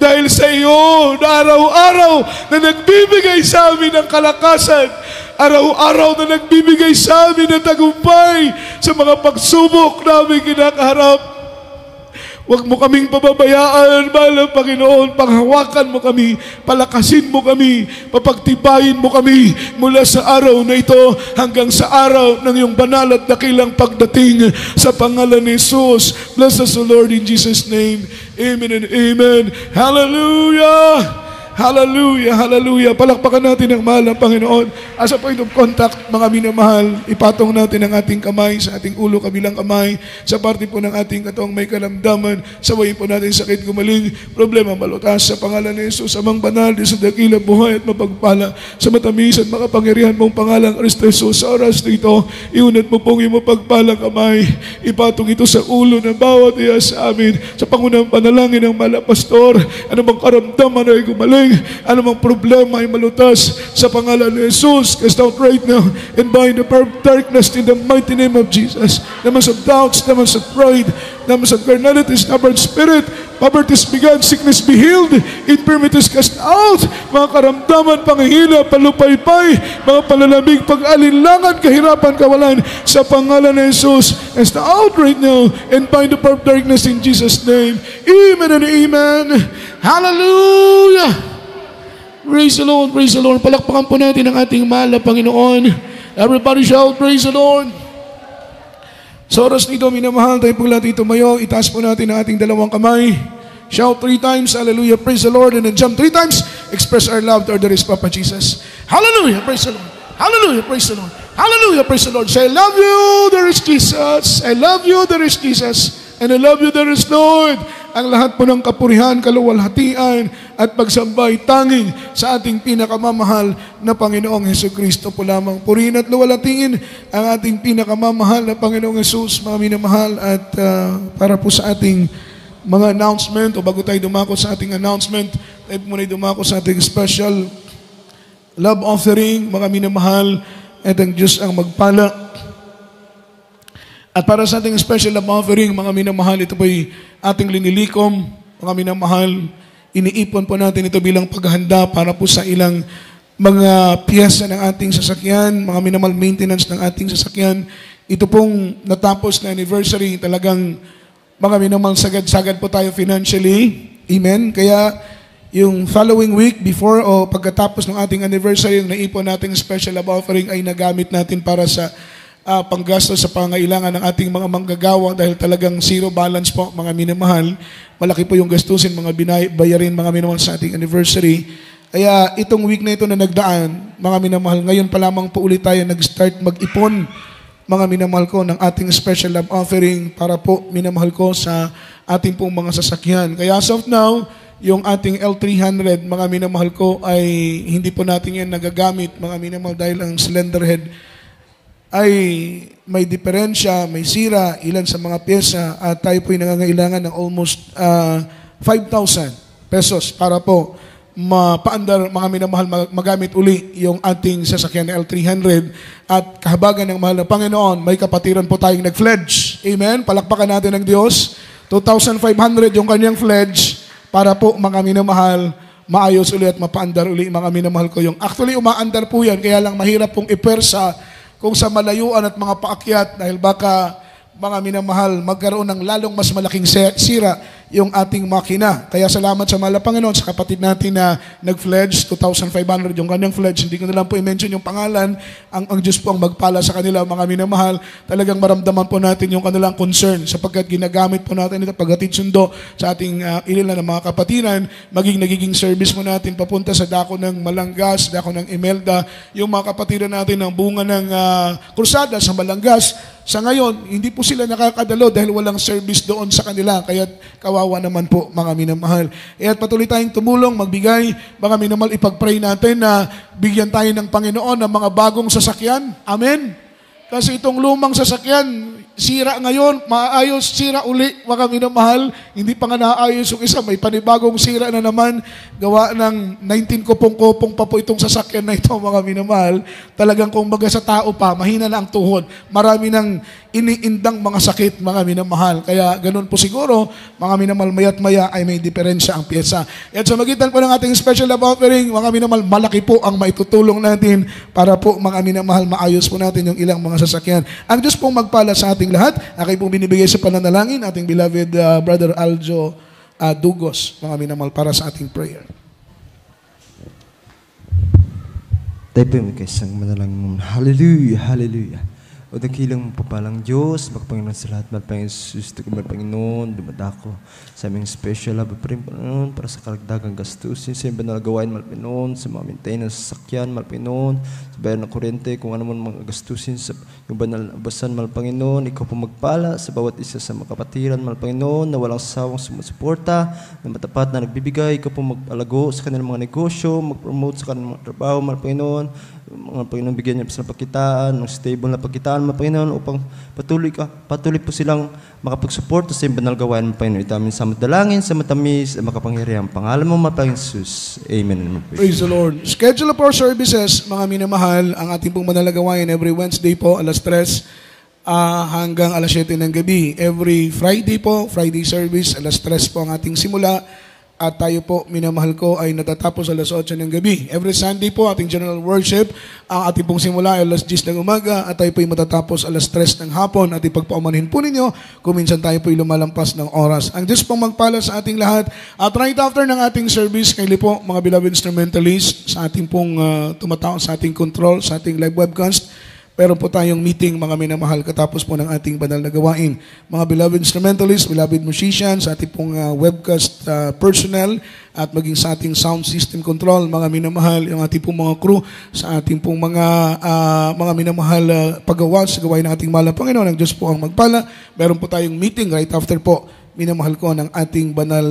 Dahil sa iyo na araw-araw na nagbibigay sa amin ng kalakasan, araw-araw na nagbibigay sa amin ng tagumpay sa mga pagsubok na aming kinakaharap. Huwag mo kaming pababayaan, mahal na Panginoon. Panghawakan mo kami, palakasin mo kami, papagtibayin mo kami mula sa araw na ito hanggang sa araw ng iyong banal at dakilang pagdating sa pangalan ni Jesus. Bless us, O Lord, in Jesus' name. Amen and amen. Hallelujah! Hallelujah, hallelujah. Palakpakan natin ang mahal ng Panginoon. As a point of contact, mga minamahal, ipatong natin ang ating kamay sa ating ulo, kabilang kamay, sa parte po ng ating katawang may kalamdaman. Sawayin po natin sakit, gumaling, problema, malutas sa pangalan ni Jesus. Amang banal, di sa dakila, buhay at mapagpala, sa matamis at makapangyarihan mong pangalang Kristo Jesus. Sa oras nito, iunat mo pong iyong mapagpalang kamay. Ipatong ito sa ulo ng bawat iya sa amin. Sa pangunang panalangin ng mahal na pastor, anumang karamdaman ay gumaling, anumang problema ay malutas sa pangalan ni Jesus. Cast out right now and bind the power of darkness in the mighty name of Jesus. Naman sa doubts, naman sa pride, naman sa carnality, stubborn spirit, poverty is begun, sickness be healed, infirmities cast out, mga karamdaman, panghihina, palupaypay, mga palalamig, pag-alinlangan, kahirapan, kawalan, sa pangalan ni Jesus. Cast out right now and bind the power of darkness in Jesus' name. Amen and amen. Hallelujah! Praise the Lord, praise the Lord. Palakpakan po natin ang ating mahal na Panginoon. Everybody shout, praise the Lord. Sa oras nito, minamahal, tayo po natin tumayo. Itaas po natin ang ating dalawang kamay. Shout 3 times, hallelujah, praise the Lord, and then jump 3 times. Express our love to our dearest Papa Jesus. Hallelujah, praise the Lord. Hallelujah, praise the Lord. Hallelujah, praise the Lord. Say, I love you, there is Jesus. I love you, there is Jesus. And I love you, there is Lord. Ang lahat po ng kapurihan, kaluwalhatian at pagsambay tanging sa ating pinakamamahal na Panginoong Hesukristo po lamang. Purihin at luwalhatiin ang ating pinakamamahal na Panginoong Jesus, mga minamahal. At para po sa ating mga announcement, o bago tayo dumako sa ating announcement, tayo po muna dumako sa ating special love offering, mga minamahal, at ang Diyos ang magpala. At para sa ating special love offering, mga minamahal, ito po'y ating linilikom, mga minamahal, iniipon po natin ito bilang paghahanda para po sa ilang mga piyesa ng ating sasakyan, mga minamahal, maintenance ng ating sasakyan. Ito pong natapos na anniversary, talagang mga minamahal, sagad-sagad po tayo financially. Amen? Kaya yung following week, before o pagkatapos ng ating anniversary, yung naipon nating special love offering ay nagamit natin para sa panggastos sa pangailangan ng ating mga manggagawa dahil talagang zero balance po, mga minamahal. Malaki po yung gastusin, mga bayarin, mga minamahal, sa ating anniversary. Kaya itong week na ito na nagdaan, mga minamahal, ngayon pa lamang po ulit tayo nag-start mag-ipon, mga minamahal ko, ng ating special love offering para po, minamahal ko, sa ating pong mga sasakyan. Kaya as of now, yung ating L300, mga minamahal ko, ay hindi po natin yan nagagamit, mga minamahal, dahil ang cylinder head ay may diferensya, may sira, ilan sa mga pyesa, at tayo po'y nangangailangan ng almost 5,000 pesos para po mapaandar, mga minamahal, magamit uli yung ating sasakyan na L300. At kahabagan ng mahal na Panginoon, may kapatiran po tayong nag-pledge. Amen? Palakpakan natin ng Diyos. 2,500 yung kanyang pledge para po, mga minamahal, maayos uli at mapaandar uli, mga minamahal ko. Yung actually umaandar po yan, kaya lang mahirap pong ipersa kung sa malayuan at mga paakyat dahil baka, mga minamahal, magkaroon ng lalong mas malaking sira yung ating makina. Kaya salamat sa mahal na Panginoon, sa kapatid natin na nag-pledge, 2,500 yung kanyang pledge. Hindi ko na lang po i-mention yung pangalan. Ang Diyos po ang magpala sa kanila, mga minamahal. Talagang maramdaman po natin yung kanilang concern sapagkat ginagamit po natin ito paghatid sundo sa ating ilan ng mga kapatiran, nagiging service mo natin papunta sa dako ng Malangas, dako ng Imelda, yung mga kapatiran natin ng bunga ng krusada sa Malangas. Sa ngayon, hindi po sila nakakadalo dahil walang service doon sa kanila. Kaya kawawa naman po, mga minamahal. At patuloy tayong tumulong, magbigay, mga minamahal, ipag-pray natin na bigyan tayo ng Panginoon ng mga bagong sasakyan. Amen? Kasi itong lumang sasakyan, sira ngayon, maayos, sira uli, mga minamahal. Hindi pa nga naayos yung isa, may panibagong sira na naman. Gawa ng 19 kopong-kopong pa po itong sasakyan na ito, mga minamahal. Talagang kung baga sa tao pa, mahina na ang tuhod. Marami ng iniindang mga sakit, mga minamahal. Kaya ganun po siguro, mga minamahal, maya't maya ay may diferensya ang pyesa. At sa magitan po ng ating special love offering, mga minamahal, malaki po ang maitutulong natin para po, mga minamahal, maayos po natin yung ilang mga sasakyan. Ang Diyos pong magpala sa ating lahat. Ako'y pong binibigay sa pananalangin, ating beloved Brother Aljo Dugos, mga minamahal, para sa ating prayer. Tayo po yung isang manalangin. Hallelujah, hallelujah. O dakilang papalang Diyos, magpanginoon sa lahat, malpanginoon Jesus, Panginoon, dumadako sa aming special love, Panginoon, para sa karagdagang gastusin, sa iba na gawain, Panginoon, sa mga maintenance sa sakyan, Panginoon, sa bayan ng kuryente, kung ano man mga gastusin, sa yung banal na basan, Panginoon, ikaw po magpala sa bawat isa sa mga kapatiran, Panginoon, na walang sawang sumusuporta, na matapat na nagbibigay, ikaw po magpalago sa kanilang mga negosyo, mag-promote sa kanilang mga trabaho, Panginoon, mga Panginoon, bigyan niya sa pagkitaan, ng stable na pagkitaan, mga Panginoon, upang patuloy po silang makapagsuporta sa iyong banal gawain, mga Panginoon. Ito amin sa madalangin, sa matamis, at makapangyarihan. Pangalan mo, mga Panginoon Jesus. Amen. Praise the Lord. Schedule of our services, mga minamahal, ang ating pong banal gawain every Wednesday po, alas 3 hanggang alas 7 ng gabi. Every Friday po, Friday service, alas 3 po ang ating simula. At tayo po, minamahal ko, ay natatapos alas 8 ng gabi. Every Sunday po, ating general worship, ang ating pong simula ay alas 10 ng umaga, at tayo po ay matatapos alas 3 ng hapon. At ipagpaumanhin po ninyo, kung minsan tayo po ay lumalampas ng oras. Ang Diyos pong magpala sa ating lahat. At right after ng ating service, kaili po, mga beloved instrumentalists, sa ating pong tumatao sa ating control, sa ating live webcast, meron po tayong meeting, mga minamahal, katapos po ng ating banal na gawain. Mga beloved instrumentalists, beloved musicians, ating pong webcast personnel, at maging sa ating sound system control, mga minamahal, yung ating pong mga crew, sa ating pong mga minamahal paggawa sa gawain ng ating mahal na Panginoon. Ang Diyos po ang magpala. Meron po tayong meeting right after po, minamahal ko, ng ating banal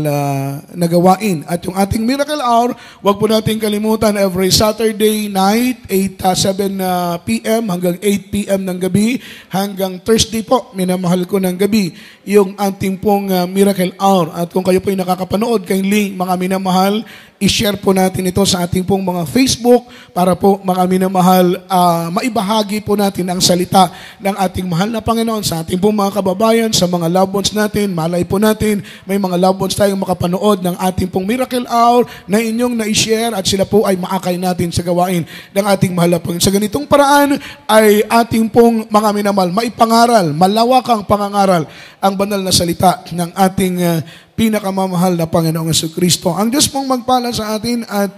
na gawain. At yung ating Miracle Hour, wag po natin kalimutan, every Saturday night, 7 p.m. hanggang 8 p.m. ng gabi, hanggang Thursday po, minamahal ko, ng gabi, yung ating pong Miracle Hour. At kung kayo po ay nakakapanood, kay link, mga minamahal, i-share po natin ito sa ating pong mga Facebook para po, mga minamahal, maibahagi po natin ang salita ng ating mahal na Panginoon sa ating pong mga kababayan, sa mga loved ones natin. Malay po natin, may mga loved ones tayong makapanood ng ating pong Miracle Hour na inyong na-share at sila po ay maakay natin sa gawain ng ating mahal na Panginoon. Sa ganitong paraan ay ating pong mga minamahal, maipangaral, malawakang pangangaral ang banal na salita ng ating pinakamamahal na Panginoong Jesucristo. Ang Diyos pong magpala sa atin at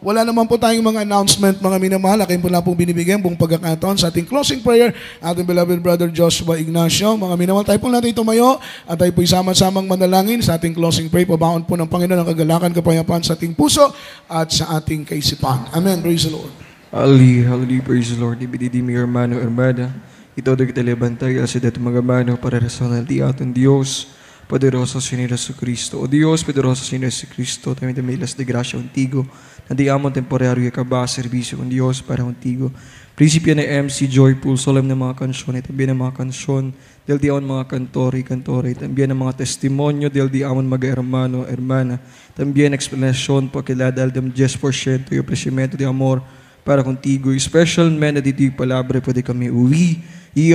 wala naman po tayong mga announcement, mga minamahal. Kayo po lang pong binibigyan buong pagkakataon sa ating closing prayer, ating beloved brother Joshua Ignacio. Mga minamahal, tayo po natin tumayo at tayo po sama-samang manalangin sa ating closing prayer. Pabaon po ng Panginoon ang kagalakan, kapayapaan sa ating puso at sa ating kaisipan. Amen. Praise the Lord. Hallelujah, praise the Lord. Ibigay mi hermano, hermana. Ito daw kita lebantay, asi dito mga mano, para rasonan di aton Diyos. Poderoso Señor Jesucristo. O Dios, poderoso Señor Jesucristo, también te milas de gracia contigo, na di amon temporario y acaba servicio con Dios para contigo. Prinsipyo na MC Joyful, solemn na mga kansyon, at también na mga kansyon, del di amon mga kantore, también na mga testimonyo, del di amon mga hermano, hermana, también explanasyon po kilala del 10% y ofrecimiento de amor para contigo. Special men na dito yung palabra, pwede kami uwi,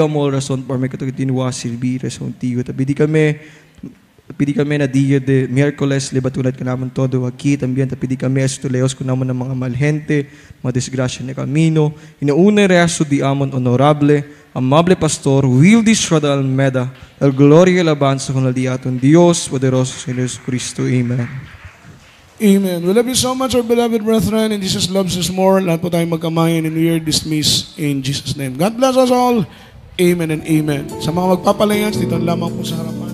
amor razón por may katukitinwa servir sa contigo. Tabi Pidi kami na dia de Miyerkules, libatulat ka naman todo aquí. También pidi kami estuleos ko naman ng mga malhente, mga desgrasya na kamino. Inauna reaso di amon honorable, amable pastor, will disroda almeda, el gloria y alabanza con el diaton Dios, poderoso Señor Jesucristo. Amen. Amen. We love you so much, our beloved brethren, and Jesus loves us more. Lahat po tayong magkamayan, and we are dismissed in Jesus' name. God bless us all. Amen and amen. Sa mga magpapalayas, dito lamang po sa harapan.